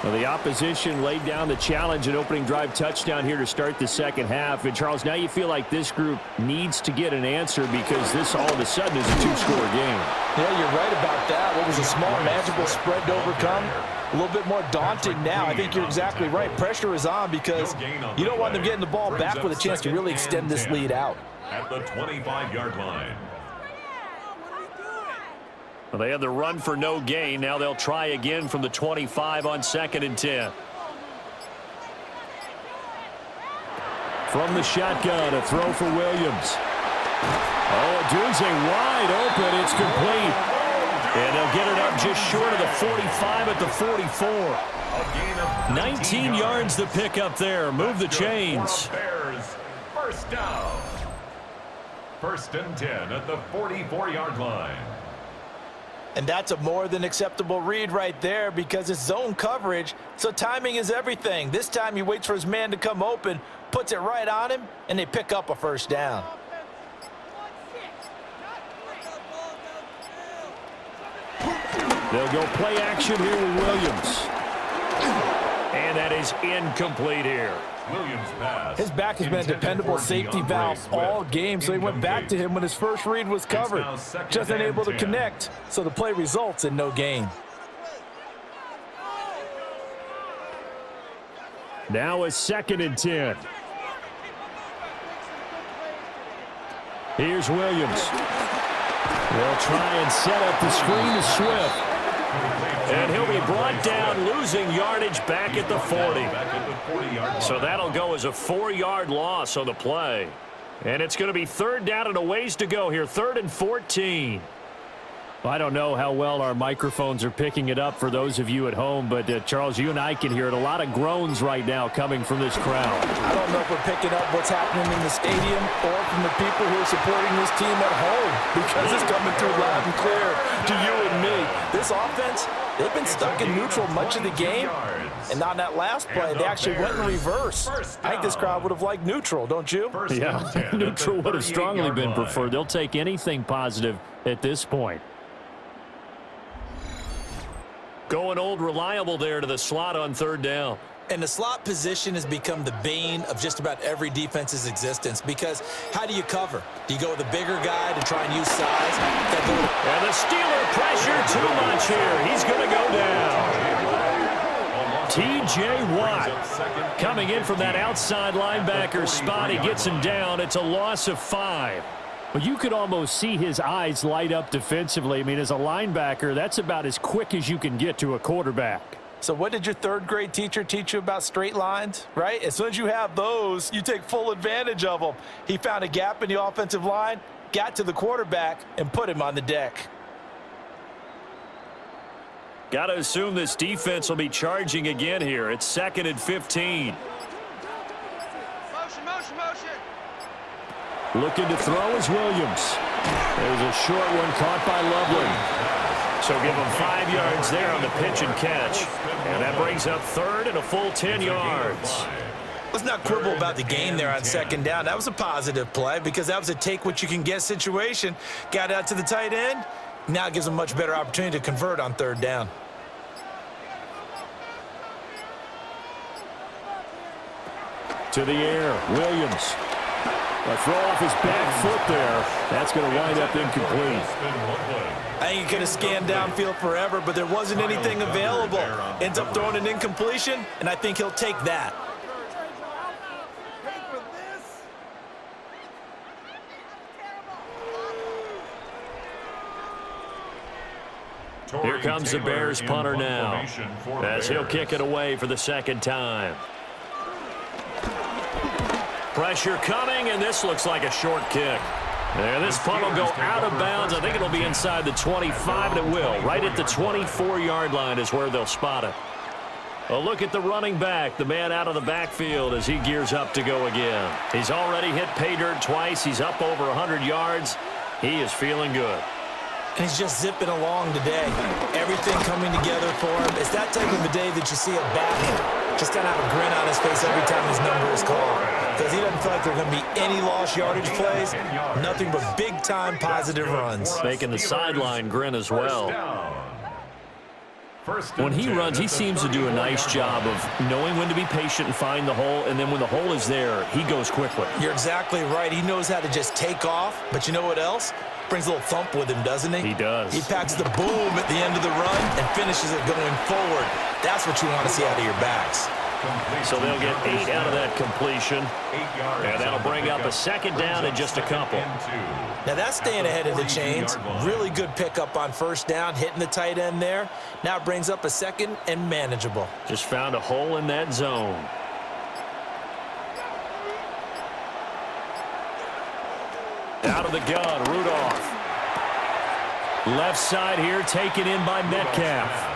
Well, the opposition laid down the challenge and opening drive touchdown here to start the second half. And, Charles, now you feel like this group needs to get an answer because this all of a sudden is a 2-score game. Yeah, you're right about that. What was a small, manageable spread to overcome? A little bit more daunting now. I think you're exactly right. Pressure is on because you don't want them getting the ball back with a chance to really extend this lead out. At the 25-yard line. Well, they had the run for no gain. Now they'll try again from the 25 on 2nd and 10. From the shotgun, a throw for Williams. Oh, Odunze wide open. It's complete. And they'll get it up just short of the 45 at the 44. 19 yards to pick up there. Move the chains. Bears first down. 1st and 10 at the 44-yard line. And that's a more than acceptable read right there because it's zone coverage, so timing is everything. This time he waits for his man to come open, puts it right on him, and they pick up a first down. They'll go play action here with Williams. And that is incomplete here. Williams pass. His back has been a dependable safety valve all game, so he went back to him when his first read was covered. Just unable to connect, so the play results in no gain. Now a 2nd and 10. Here's Williams. They'll try and set up the screen to Swift. And he'll be brought down, losing yardage back at the 40. So that'll go as a 4-yard loss on the play. And it's going to be 3rd down and a ways to go here, 3rd and 14. I don't know how well our microphones are picking it up for those of you at home, but Charles, you and I can hear it. A lot of groans right now coming from this crowd. I don't know if we're picking up what's happening in the stadium or from the people who are supporting this team at home because it's coming through loud and clear to you and me. This offense, they've been stuck in neutral much of the game, and on that last play, they actually went in reverse. I think this crowd would have liked neutral, don't you? Yeah, neutral would have strongly been preferred. They'll take anything positive at this point. Going old reliable there to the slot on 3rd down. And the slot position has become the bane of just about every defense's existence because how do you cover? Do you go with a bigger guy to try and use size? And the Steeler pressure too much here. He's going to go down. T.J. Watt coming in from that outside linebacker spot. He gets him down. It's a loss of 5. Well, you could almost see his eyes light up defensively. I mean, as a linebacker, that's about as quick as you can get to a quarterback. So what did your 3rd grade teacher teach you about straight lines, right? As soon as you have those, you take full advantage of them. He found a gap in the offensive line, got to the quarterback, and put him on the deck. Got to assume this defense will be charging again here. It's 2nd and 15. Motion. Looking to throw is Williams. There's a short one caught by Loveland. So give him 5 yards there on the pitch and catch. And that brings up 3rd and a full 10 yards. Let's not quibble about the gain there on 2nd down. That was a positive play because that was a take-what-you-can-get situation. Got out to the tight end. Now it gives them a much better opportunity to convert on 3rd down. To the air, Williams. A throw off his back foot there. That's going to wind up incomplete. I think he could have scanned downfield forever, but there wasn't anything available. Ends up throwing an incompletion, and I think he'll take that. Here comes the Bears punter now, as he'll kick it away for the 2nd time. Pressure coming, and this looks like a short kick. There, this punt will go out of bounds. I think it'll be inside the 25, and it will. Right at the 24-yard line is where they'll spot it. A look at the running back, the man out of the backfield as he gears up to go again. He's already hit pay dirt twice. He's up over 100 yards. He is feeling good. And he's just zipping along today. Everything coming together for him. It's that type of a day that you see a back just kind of have a grin on his face every time his number is called. Because he doesn't feel like there are going to be any lost yardage plays. Nothing but big-time positive runs. Making the sideline grin as well. When he runs, he seems to do a nice job of knowing when to be patient and find the hole, and then when the hole is there, he goes quickly. You're exactly right. He knows how to just take off, but you know what else? Brings a little thump with him, doesn't he? He does. He packs the boom at the end of the run and finishes it going forward. That's what you want to see out of your backs. So they'll get 8 out of that completion, and that'll bring up a 2nd down and just a couple. Now that's staying ahead of the chains. Really good pickup on 1st down, hitting the tight end there. Now it brings up a 2nd and manageable. Just found a hole in that zone. Out of the gun, Rudolph. Left side here, taken in by Metcalf.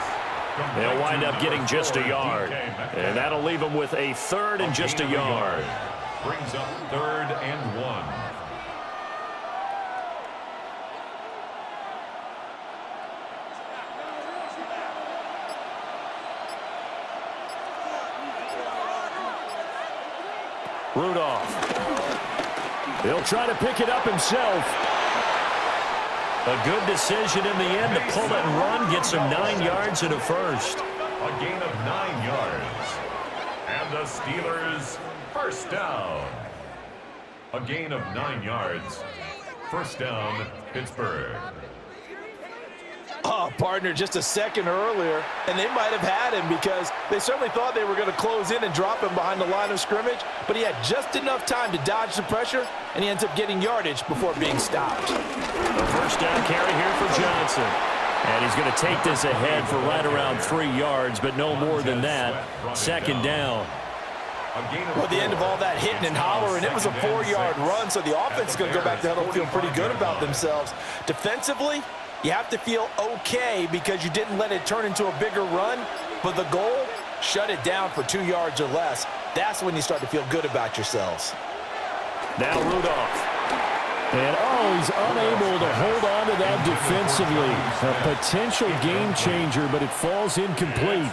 They'll wind up getting just a yard. And that'll leave them with a 3rd and just a yard. Brings up 3rd and 1. Rudolph. He'll try to pick it up himself. A good decision in the end to pull it and run. Gets him 9 yards and a 1st. A gain of 9 yards. And the Steelers, 1st down. A gain of 9 yards. 1st down, Pittsburgh. Oh, partner, just a second earlier, and they might have had him because they certainly thought they were going to close in and drop him behind the line of scrimmage, but he had just enough time to dodge the pressure, and he ends up getting yardage before being stopped. A 1st down carry here for Johnson. And he's going to take this ahead for right around 3 yards, but no more than that. 2nd down. Well, at the end of all that hitting and hollering, it was a 4-yard run, so the offense is going to go back to huddle feeling pretty good about themselves. Defensively, you have to feel okay because you didn't let it turn into a bigger run, but the goal, shut it down for 2 yards or less. That's when you start to feel good about yourselves. Now Rudolph. And, he's unable to hold on to that defensively. A potential game changer, but it falls incomplete.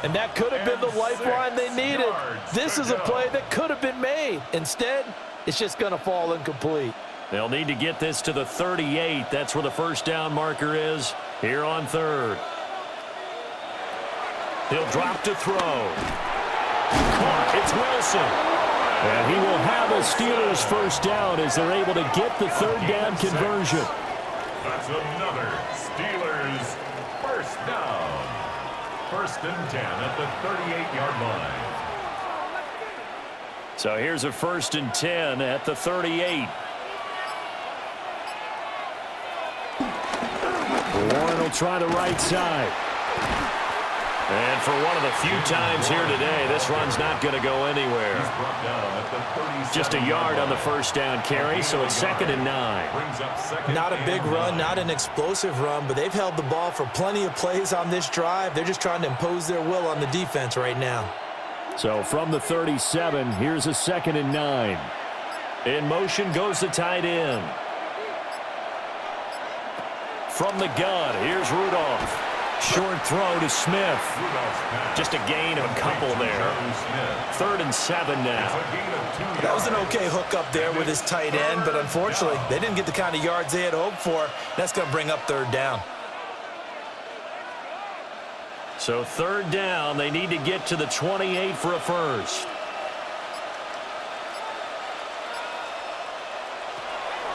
And that could have been the lifeline they needed. This is a play that could have been made. Instead, it's just going to fall incomplete. They'll need to get this to the 38. That's where the 1st down marker is here on 3rd. He'll drop to throw. Caught. It's Wilson. And he will have a Steelers 1st down as they're able to get the 3rd down conversion. That's another Steelers 1st down. 1st and 10 at the 38-yard line. So here's a 1st and 10 at the 38. Warren will try the right side. And for one of the few times here today, this run's not going to go anywhere. Just a yard on the first down carry, so it's 2nd and 9. Not a big run, not an explosive run, but they've held the ball for plenty of plays on this drive. They're just trying to impose their will on the defense right now. So from the 37, here's a 2nd and 9. In motion goes the tight end. From the gun, here's Rudolph. Short throw to Smith. Just a gain of a couple there. 3rd and 7 now. That was an okay hook up there with his tight end, but unfortunately, they didn't get the kind of yards they had hoped for. That's going to bring up 3rd down. So 3rd down, they need to get to the 28 for a first.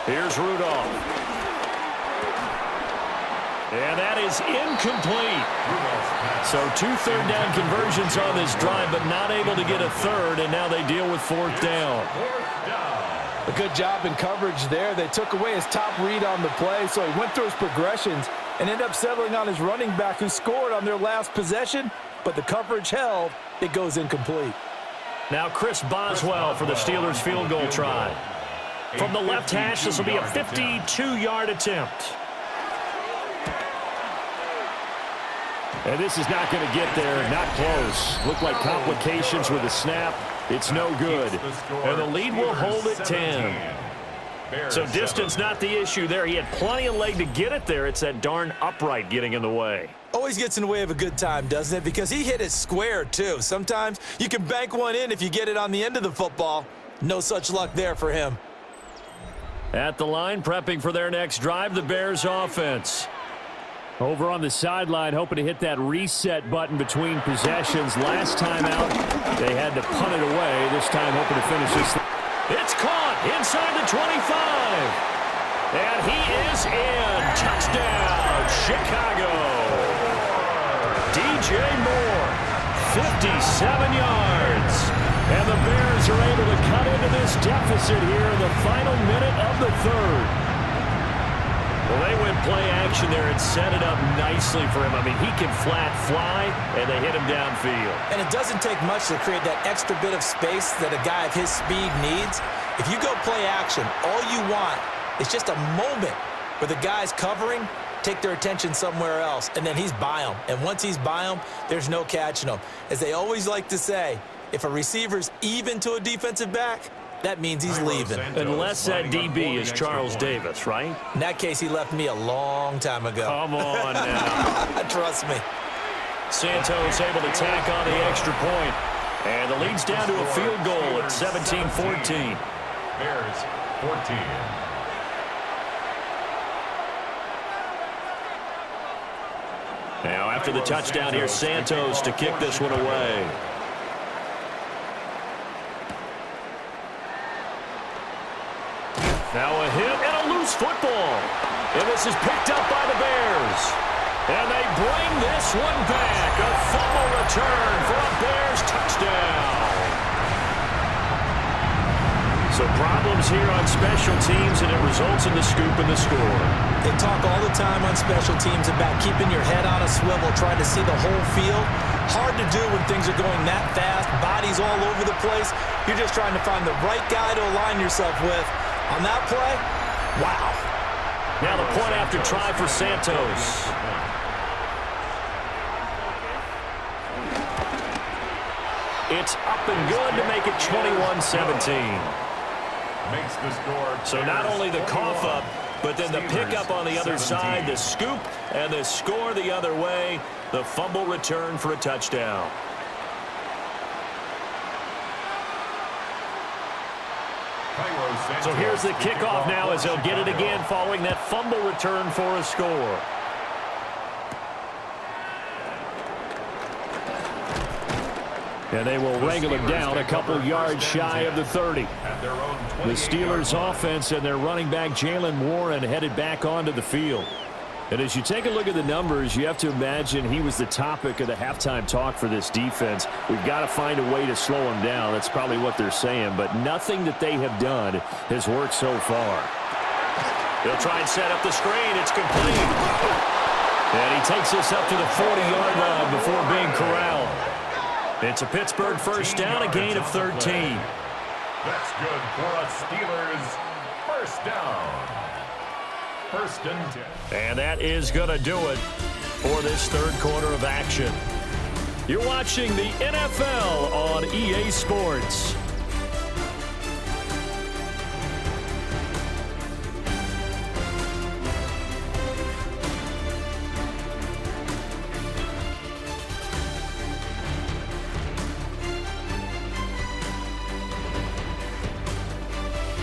Here's Rudolph. And that is incomplete. So 2 third-down conversions on this drive, but not able to get a third, and now they deal with 4th down. A good job in coverage there. They took away his top read on the play, so he went through his progressions and ended up settling on his running back who scored on their last possession, but the coverage held. It goes incomplete. Now Chris Boswell for the Steelers field goal try. From the left hash, this will be a 52-yard attempt. And this is not going to get there. Not close. Looked like complications with the snap. It's no good. And the lead will hold at 10. So distance not the issue there. He had plenty of leg to get it there. It's that darn upright getting in the way. Always gets in the way of a good time, doesn't it? Because he hit it square, too. Sometimes you can bank one in if you get it on the end of the football. No such luck there for him. At the line, prepping for their next drive, the Bears offense. Over on the sideline, hoping to hit that reset button between possessions. Last time out, they had to punt it away. This time, hoping to finish this. It's caught inside the 25. And he is in. Touchdown, Chicago. DJ Moore, 57 yards. And the Bears are able to cut into this deficit here in the final minute of the 3rd. Well, they went play action there and set it up nicely for him. I mean, he can flat fly, and they hit him downfield. And it doesn't take much to create that extra bit of space that a guy of his speed needs. If you go play action, all you want is just a moment where the guy's covering, take their attention somewhere else, and then he's by him. And once he's by him, there's no catching him. As they always like to say, if a receiver's even to a defensive back, that means he's leaving. Unless that DB is Charles Davis, right? In that case, he left me a long time ago. Come on now. Trust me. Santos able to tack on the extra point. And the lead's down to a field goal at 17-14. Bears 14. Now after the touchdown here, Santos to kick this one away. Now a hit and a loose football. And this is picked up by the Bears. And they bring this one back. A fumble return for a Bears touchdown. So problems here on special teams, and it results in the scoop and the score. They talk all the time on special teams about keeping your head on a swivel, trying to see the whole field. Hard to do when things are going that fast, bodies all over the place. You're just trying to find the right guy to align yourself with. On that play, wow. Now the point after try for Santos. It's up and good to make it 21-17. Makes the score. So not only the cough up, but then the pickup on the other side, the scoop, and the score the other way. The fumble return for a touchdown. So here's the kickoff now as they'll get it again following that fumble return for a score. And they will wrangle him down a couple yards shy of the 30. The Steelers offense and their running back Jalen Warren headed back onto the field. And as you take a look at the numbers, you have to imagine he was the topic of the halftime talk for this defense. We've got to find a way to slow him down. That's probably what they're saying. But nothing that they have done has worked so far. They'll try and set up the screen. It's complete. And he takes this up to the 40-yard line before being corralled. It's a Pittsburgh first down, a gain of 13. That's good for a Steelers first down. First and 10. And that is going to do it for this third quarter of action. You're watching the NFL on EA Sports.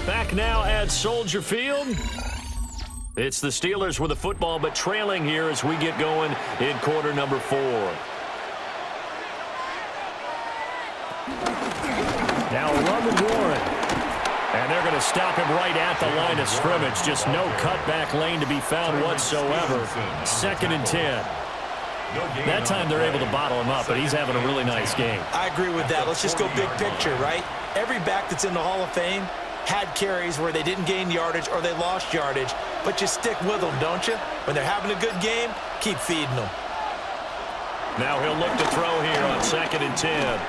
Back now at Soldier Field. It's the Steelers with the football, but trailing here as we get going in quarter number 4. Now Love and Warren. And they're going to stop him right at the line of scrimmage. Just no cutback lane to be found whatsoever. 2nd and 10. That time they're able to bottle him up, but he's having a really nice game. I agree with that. Let's just go big picture, right? Every back that's in the Hall of Fame had carries where they didn't gain yardage or they lost yardage, but you stick with them, don't you? When they're having a good game, keep feeding them. Now he'll look to throw here on 2nd and 10.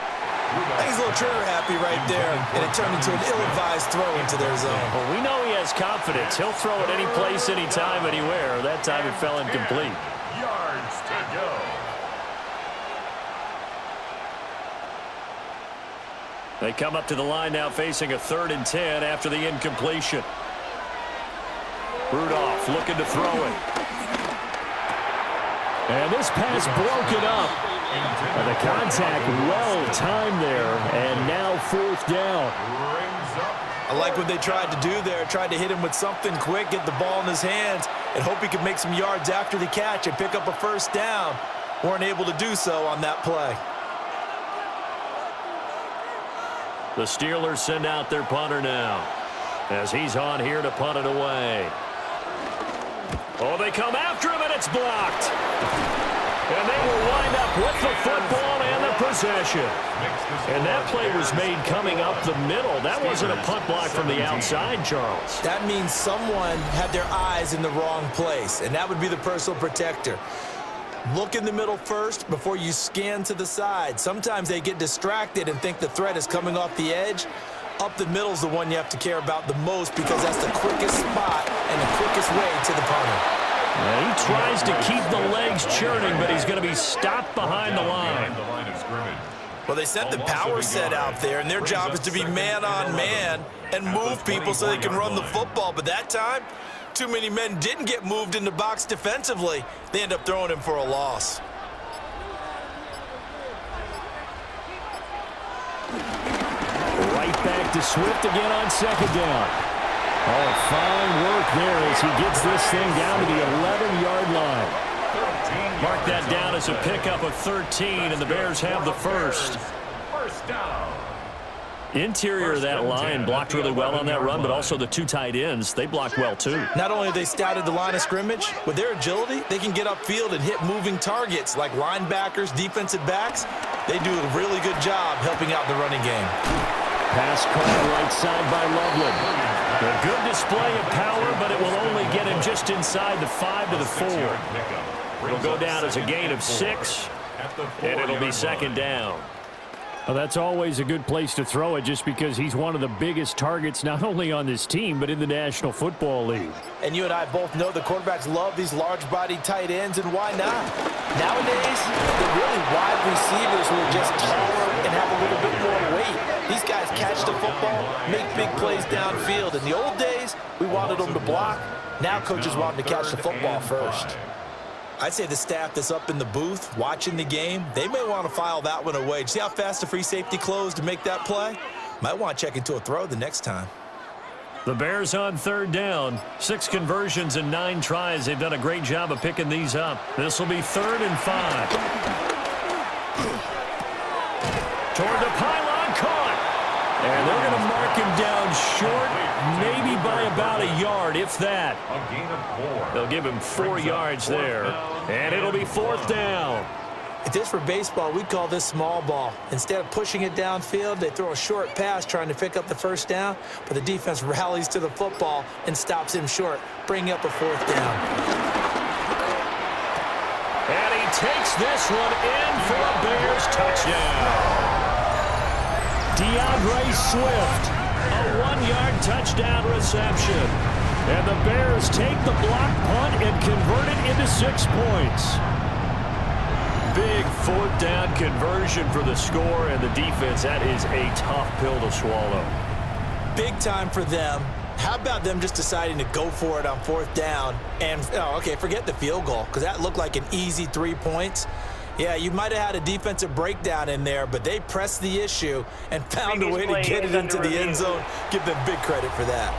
He's a little trigger happy right there, and it turned into an ill-advised throw into their zone. Well, we know he has confidence. He'll throw it any place, anytime, anywhere. That time it fell incomplete. Yards to go. They come up to the line now facing a 3rd and 10 after the incompletion. Rudolph looking to throw it. And this pass broken up. And the contact well timed there, and now 4th down. I like what they tried to do there. Tried to hit him with something quick, get the ball in his hands, and hope he could make some yards after the catch and pick up a first down. Weren't able to do so on that play. The Steelers send out their punter now as he's on here to punt it away. Oh, they come after him, and it's blocked. And they will wind up with the football and the possession. And that play was made coming up the middle. That wasn't a punt block from the outside, Charles. That means someone had their eyes in the wrong place, and that would be the personal protector. Look in the middle first before you scan to the side. Sometimes they get distracted and think the threat is coming off the edge. Up the middle is the one you have to care about the most because that's the quickest spot and the quickest way to the punter. And he tries to keep the legs churning, but he's going to be stopped behind the line. Well, they sent the power set out there, and their job is to be man-on-man and move people so they can run the football. But that time, too many men didn't get moved in the box defensively. They end up throwing him for a loss. Right back to Swift again on 2nd down. Oh, fine work there as he gets this thing down to the 11-yard line. Mark that down as a pickup of 13, and the Bears have the first. First down. Interior of that line blocked really well on that run, but also the 2 tight ends, they blocked well too. Not only have they scouted the line of scrimmage, with their agility, they can get upfield and hit moving targets like linebackers, defensive backs. They do a really good job helping out the running game. Pass caught right side by Loveland. A good display of power, but it will only get him just inside the 5 to the 4. It'll go down as a gain of 6, and it'll be 2nd down. Well, that's always a good place to throw it just because he's one of the biggest targets not only on this team but in the National Football League. And you and I both know the quarterbacks love these large-bodied tight ends, and why not? Nowadays, they're really wide receivers who are just taller and have a little bit more weight. These guys catch the football, make big plays downfield. In the old days, we wanted them to block. Now coaches want them to catch the football first. I'd say the staff that's up in the booth watching the game, they may want to file that one away. See how fast the free safety closed to make that play? Might want to check into a throw the next time. The Bears on 3rd down. 6 conversions and 9 tries. They've done a great job of picking these up. This will be 3rd and 5. Toward the pylon, caught. And they're going to mark him down short, maybe by about a yard, if that. A gain of 4. They'll give him 4 yards there, and it'll be 4th down. If this were baseball, we'd call this small ball. Instead of pushing it downfield, they throw a short pass trying to pick up the first down, but the defense rallies to the football and stops him short, bringing up a 4th down. Puts this one in for a Bears touchdown. DeAndre Swift, a 1-yard touchdown reception. And the Bears take the block punt and convert it into 6 points. Big 4th down conversion for the score, and the defense, that is a tough pill to swallow. Big time for them. How about them just deciding to go for it on 4th down? And, okay, forget the field goal, because that looked like an easy 3 points. Yeah, you might have had a defensive breakdown in there, but they pressed the issue and found a way to get it into the end zone. Give them big credit for that.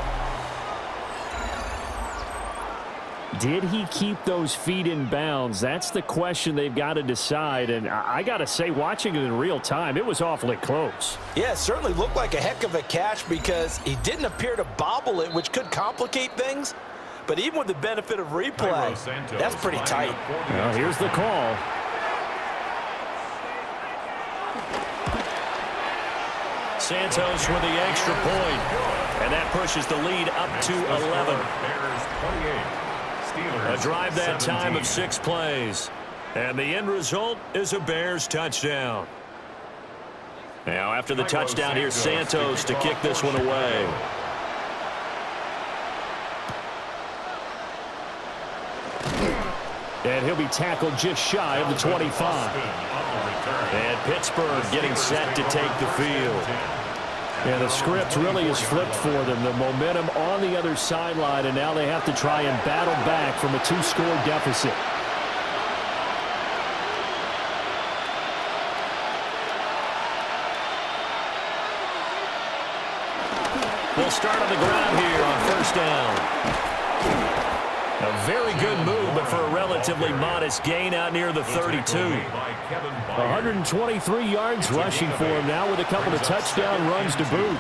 Did he keep those feet in bounds? That's the question they've got to decide. And I got to say, watching it in real time, it was awfully close. Yeah, it certainly looked like a heck of a catch because he didn't appear to bobble it, which could complicate things. But even with the benefit of replay, that's pretty tight. Well, here's the call. Santos with the extra point. And that pushes the lead up to 11. A drive that time of 6 plays. And the end result is a Bears touchdown. Now after the touchdown, here's Santos to kick this one away. And he'll be tackled just shy of the 25. And Pittsburgh getting set to take the field. And the script really is flipped for them. The momentum on the other sideline, and now they have to try and battle back from a 2-score deficit. They'll start on the ground here on 1st down. A very good move, but for a relatively modest gain out near the 32. 123 yards rushing for him now with a couple of touchdown runs to boot.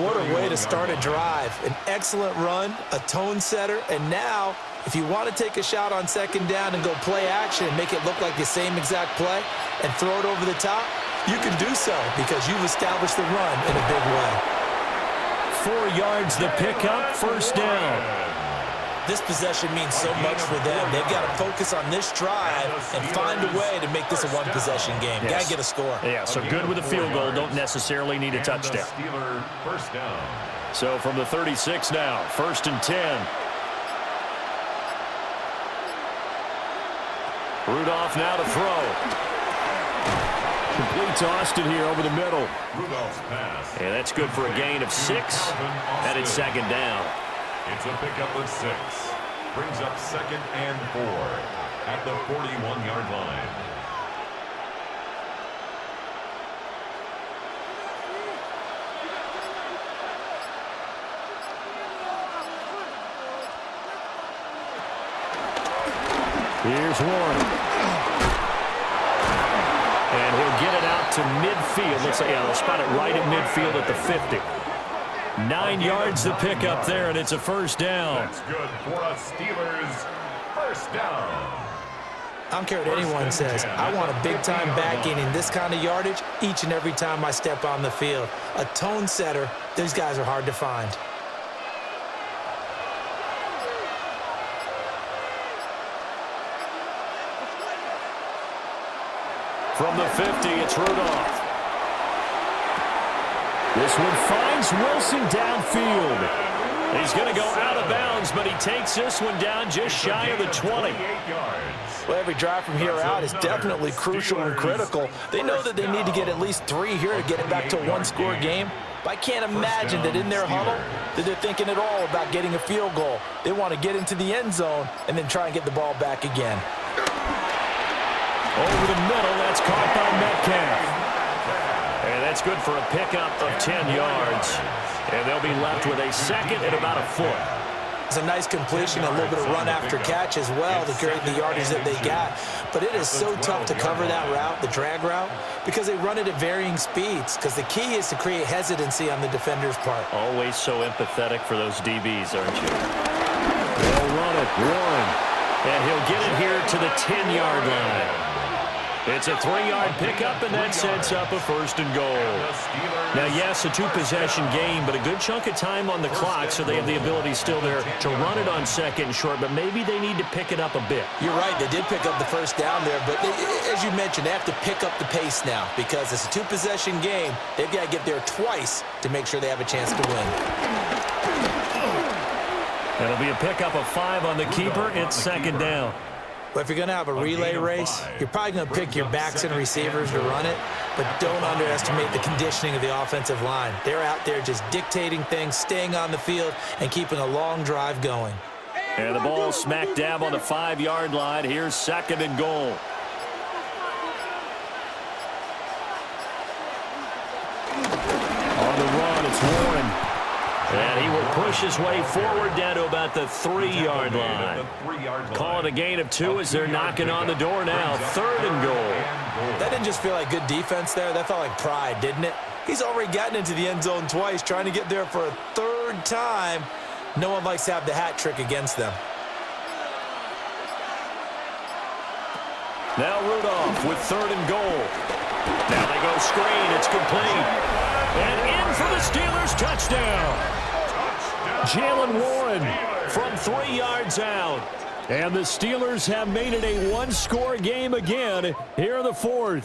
What a way to start a drive. An excellent run, a tone setter, and now if you want to take a shot on 2nd down and go play action and make it look like the same exact play and throw it over the top, you can do so because you've established the run in a big way. 4 yards the pickup, 1st down. This possession means so much for them. They've got to focus on this drive and find a way to make this a 1-possession game. Yes. Got to get a score. Yeah, so good with a field goal. Don't necessarily need a touchdown. So from the 36 now, 1st and 10. Rudolph now to throw. Completes Austin here over the middle. And that's good for a gain of 6. And it's 2nd down. It's a pickup of 6. Brings up 2nd and 4 at the 41-yard line. Here's Warren. And he'll get it out to midfield. Looks like, yeah, they'll spot it right at midfield at the 50. 9 yards to pick up there, and it's a 1st down. That's good for a Steelers 1st down. I don't care what anyone says. I want a big-time backing in this kind of yardage each and every time I step on the field. A tone setter, these guys are hard to find. From the 50, it's Rudolph. This one finds Wilson downfield. He's going to go out of bounds, but he takes this one down just shy of the 20. Well, every drive from here out is definitely crucial and critical. They know that they need to get at least 3 here to get it back to a 1-score game. But I can't imagine that in their huddle that they're thinking at all about getting a field goal. They want to get into the end zone and then try and get the ball back again. Over the middle, that's caught by Metcalf. And that's good for a pickup of 10 yards. And they'll be left with a 2nd and about a foot. It's a nice completion, a little bit of run after catch as well to create the yardage that they got. But it is so tough to cover that route, the drag route, because they run it at varying speeds. Because the key is to create hesitancy on the defender's part. Always so empathetic for those DBs, aren't you? They'll run it, Warren. And he'll get it here to the 10-yard line. It's a 3-yard pickup, and that sets up a 1st and goal. Now, yes, a 2-possession game, but a good chunk of time on the clock, so they have the ability still there to run it on 2nd and short, but maybe they need to pick it up a bit. You're right. They did pick up the 1st down there, but as you mentioned, they have to pick up the pace now because it's a 2-possession game. They've got to get there twice to make sure they have a chance to win. It'll be a pickup of 5 on the keeper. It's 2nd down. But if you're going to have a relay race, you're probably going to pick your backs and receivers to run it, but don't underestimate the conditioning of the offensive line. They're out there just dictating things, staying on the field, and keeping a long drive going. And the ball smack dab on the 5-yard line. Here's 2nd and goal. On the run, it's Warren. And he will push his way forward down to about the 3-yard line. Call it a gain of 2 as they're knocking on the door now. 3rd and goal. That didn't just feel like good defense there. That felt like pride, didn't it? He's already gotten into the end zone twice, trying to get there for a 3rd time. No one likes to have the hat trick against them. Now Rudolph with 3rd and goal. Now they go screen. It's complete. And in for the Steelers touchdown. Jalen Warren from 3 yards out. And the Steelers have made it a 1-score game again here in the 4th.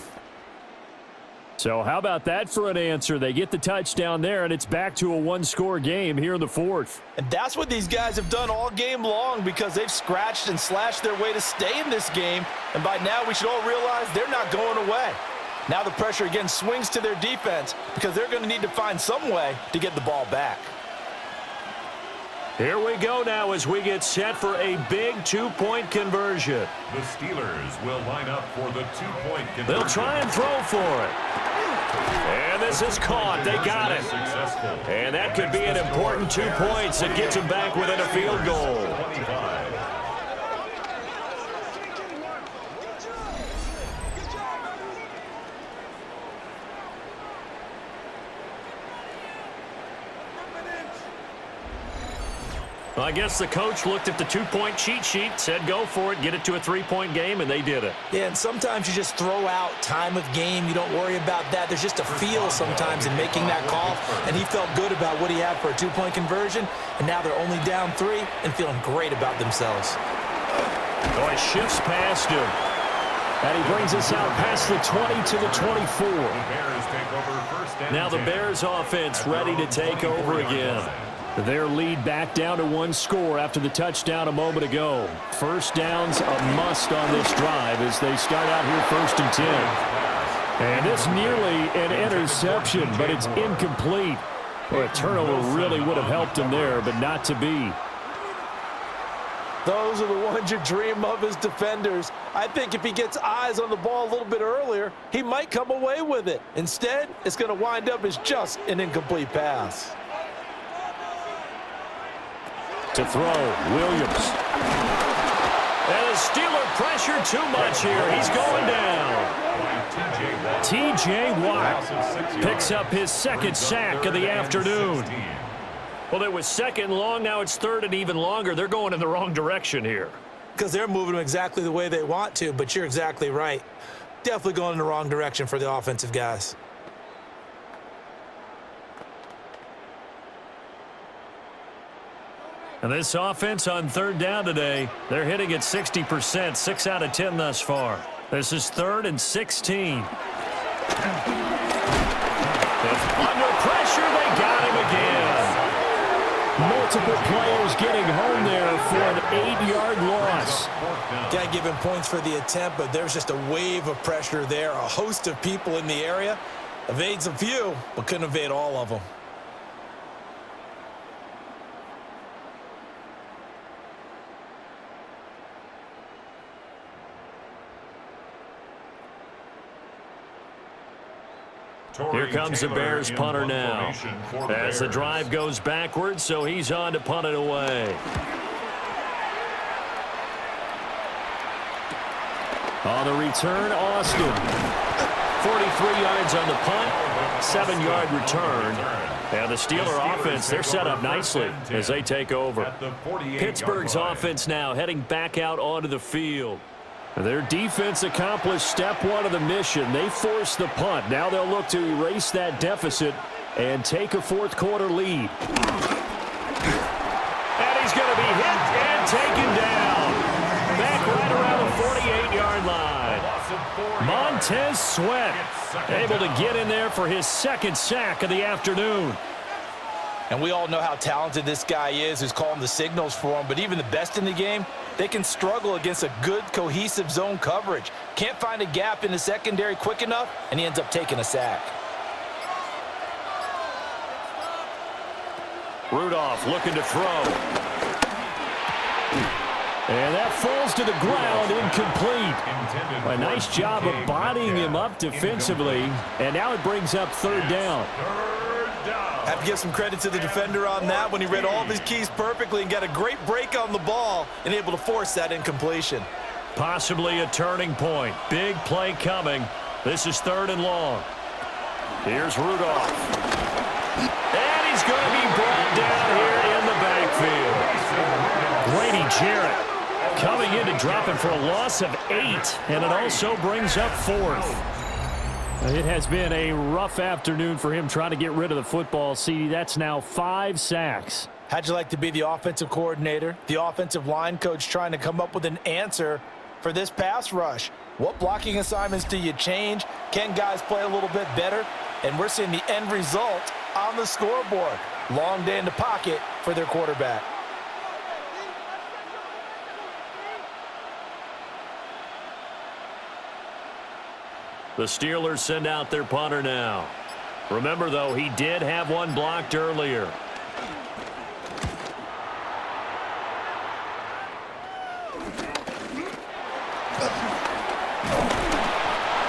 So how about that for an answer? They get the touchdown there, and it's back to a 1-score game here in the 4th. And that's what these guys have done all game long because they've scratched and slashed their way to stay in this game. And by now we should all realize they're not going away. Now the pressure again swings to their defense because they're going to need to find some way to get the ball back. Here we go now as we get set for a big 2-point conversion. The Steelers will line up for the 2-point conversion. They'll try and throw for it. And this is caught. They got it. And that could be an important 2 points that gets them back within a field goal. Well, I guess the coach looked at the 2-point cheat sheet, said go for it, get it to a 3-point game, and they did it. Yeah, and sometimes you just throw out time of game. You don't worry about that. There's just a feel sometimes in making that call, and he felt good about what he had for a 2-point conversion, and now they're only down 3 and feeling great about themselves. Oh, he shifts past him, and he brings us out past the 20 to the 24. Now the Bears offense ready to take over again. Their lead back down to 1 score after the touchdown a moment ago. 1st down's a must on this drive as they start out here 1st and 10. And it's nearly an interception, but it's incomplete. Well, a turnover really would have helped him there, but not to be. Those are the ones you dream of as defenders. I think if he gets eyes on the ball a little bit earlier, he might come away with it. Instead, it's going to wind up as just an incomplete pass. To throw, Williams. And the Steeler pressure too much here. He's going down. T.J. Watt picks up his 2nd sack of the afternoon. Well, it was 2nd and long. Now it's 3rd and even longer. They're going in the wrong direction here. Because they're moving them exactly the way they want to, but you're exactly right. Definitely going in the wrong direction for the offensive guys. And this offense on 3rd down today, they're hitting at 60%, 6 out of 10 thus far. This is 3rd and 16. It's under pressure, they got him again. Multiple players getting home there for an 8-yard loss. Got to give him points for the attempt, but there's just a wave of pressure there. A host of people in the area. Evades a few, but couldn't evade all of them. Here comes the Bears punter now. As the drive goes backwards, so he's on to punt it away. On the return, Austin. 43 yards on the punt, 7-yard return. And the Steeler offense, they're set up nicely as they take over. Pittsburgh's offense now heading back out onto the field. Their defense accomplished step one of the mission. They forced the punt. Now they'll look to erase that deficit and take a fourth quarter lead. And he's going to be hit and taken down. Back right around the 48-yard line. Montez Sweat able to get in there for his second sack of the afternoon. And we all know how talented this guy is who's calling the signals for him, but even the best in the game, they can struggle against a good, cohesive zone coverage. Can't find a gap in the secondary quick enough, and he ends up taking a sack. Rudolph looking to throw. And that falls to the ground, incomplete. A nice job of bodying him up defensively, and now it brings up third down. Have to give some credit to the defender on that when he read all of his keys perfectly and got a great break on the ball and able to force that incompletion. Possibly a turning point. Big play coming. This is third and long. Here's Rudolph. And he's going to be brought down here in the backfield. Grady Jarrett coming in to drop him for a loss of 8, and it also brings up fourth. It has been a rough afternoon for him trying to get rid of the football. See, that's now 5 sacks. How'd you like to be the offensive coordinator, the offensive line coach trying to come up with an answer for this pass rush? What blocking assignments do you change? Can guys play a little bit better? And we're seeing the end result on the scoreboard. Long day in the pocket for their quarterback. The Steelers send out their punter now. Remember, though, he did have one blocked earlier.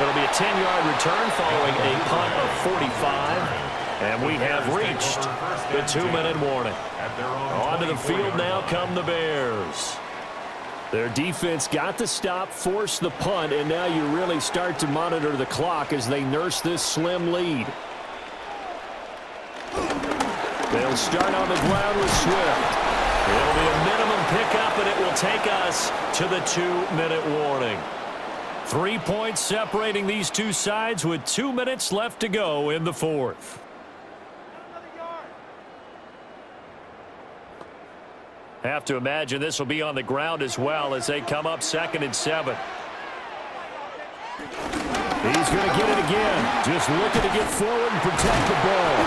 It'll be a 10-yard return following a punt of 45. And we have reached the 2-minute warning. Onto the field now come the Bears. Their defense got the stop, forced the punt, and now you really start to monitor the clock as they nurse this slim lead. They'll start on the ground with Swift. It'll be a minimum pickup, and it will take us to the 2-minute warning. 3 points separating these two sides with 2 minutes left to go in the fourth. Have to imagine this will be on the ground as well as they come up 2nd and 7. He's going to get it again. Just looking to get forward and protect the ball.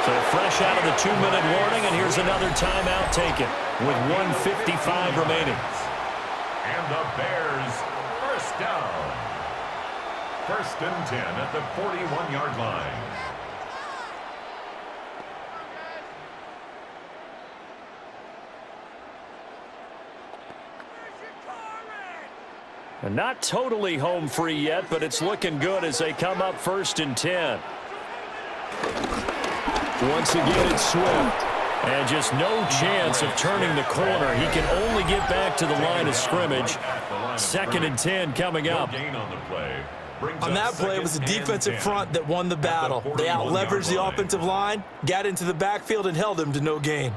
So fresh out of the 2-minute warning, and here's another timeout taken with 1:55 remaining. And the Bears first down. 1st and 10 at the 41-yard line. And not totally home free yet, but it's looking good as they come up 1st and 10. Once again, it's Swift. And just no chance of turning the corner. He can only get back to the line of scrimmage. 2nd and 10 coming up. On that play, it was the defensive front that won the battle. They out-leveraged the offensive line, got into the backfield, and held him to no gain.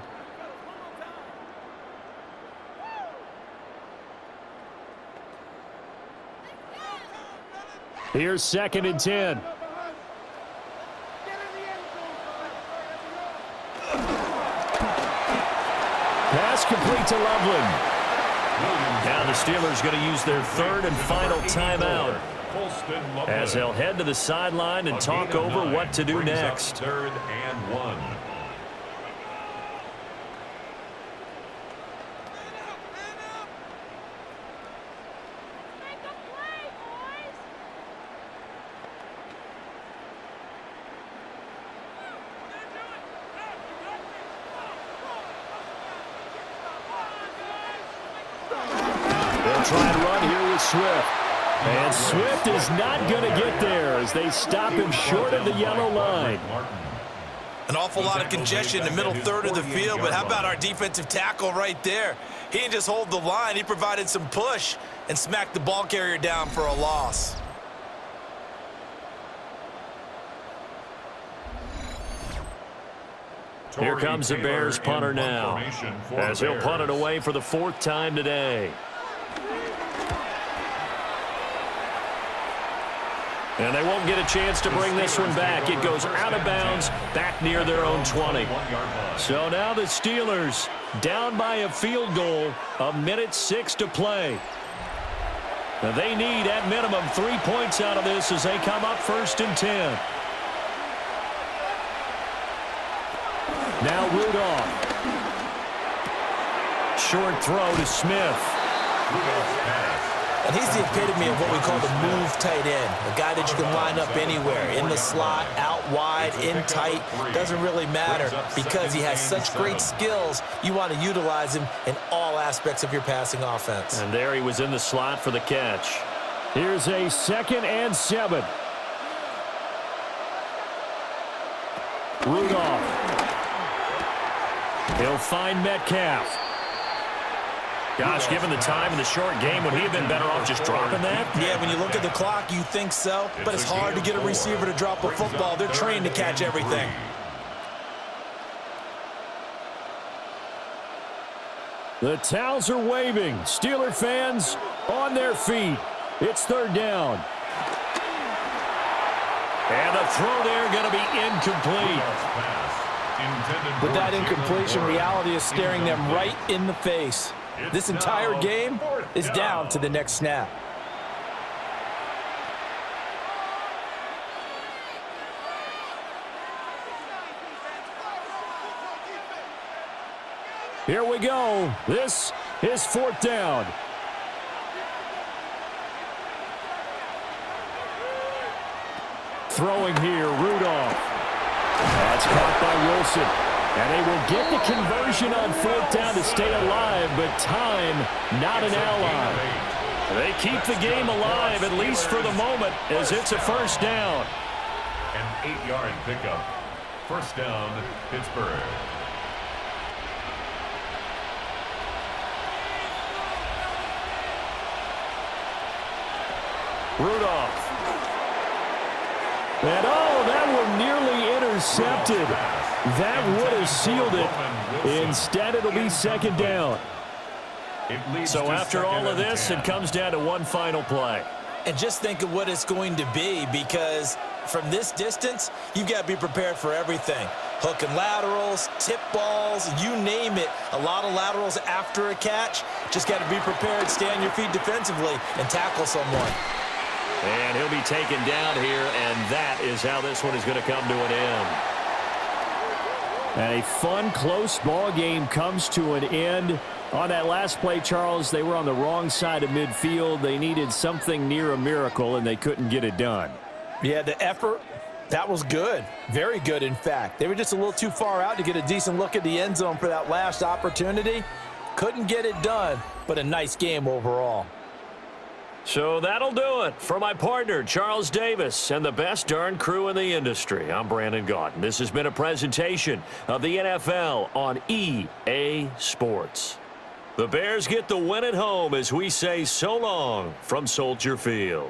Here's 2nd and 10. Pass complete to Loveland. Now the Steelers going to use their 3rd and final timeout as they'll head to the sideline and talk over what to do next. 3rd and 1. Try and run here with Swift. And Swift is not going to get there as they stop him short of the yellow line. An awful lot of congestion in the middle third of the field, but how about our defensive tackle right there? He didn't just hold the line. He provided some push and smacked the ball carrier down for a loss. Here comes the Bears punter now as he'll punt it away for the 4th time today. And they won't get a chance to bring this one back. It goes out of bounds, back near their own 20. So now the Steelers down by a field goal, 1:06 to play. Now they need, at minimum, 3 points out of this as they come up 1st and 10. Now Rudolph. Short throw to Smith. And he's the epitome of what we call the move tight end, a guy that you can line up anywhere, in the slot, out wide, in tight, doesn't really matter because he has such great skills. You want to utilize him in all aspects of your passing offense. And there he was in the slot for the catch. Here's a 2nd and 7. Rudolph. He'll find Metcalf. Gosh, given the time in the short game, would he have been better off just dropping that? Yeah, when you look at the clock, you think so, but it's hard to get a receiver to drop a football. They're trained to catch everything. The towels are waving. Steeler fans on their feet. It's 3rd down. And the throw there going to be incomplete. With that incompletion, reality is staring them right in the face. This entire game is down to the next snap. Here we go. This is 4th down. Throwing here, Rudolph. That's caught by Wilson. And they will get the conversion on 4th down to stay alive, but time not an ally. They keep the game alive, at least for the moment, as it's a 1st down. An 8-yard pickup. 1st down, Pittsburgh. Rudolph. And that one nearly intercepted. That would have sealed it. Instead, it'll be 2nd down. So after all of this, it comes down to one final play. And just think of what it's going to be, because from this distance, you've got to be prepared for everything. Hook and laterals, tip balls, you name it. A lot of laterals after a catch. Just got to be prepared, stay on your feet defensively, and tackle someone. And he'll be taken down here, and that is how this one is going to come to an end. And a fun, close ball game comes to an end. On that last play, Charles, they were on the wrong side of midfield. They needed something near a miracle, and they couldn't get it done. Yeah, the effort, that was good. Very good, in fact. They were just a little too far out to get a decent look at the end zone for that last opportunity. Couldn't get it done, but a nice game overall. So that'll do it for my partner, Charles Davis, and the best darn crew in the industry. I'm Brandon Gaudin. This has been a presentation of the NFL on EA Sports. The Bears get the win at home as we say so long from Soldier Field.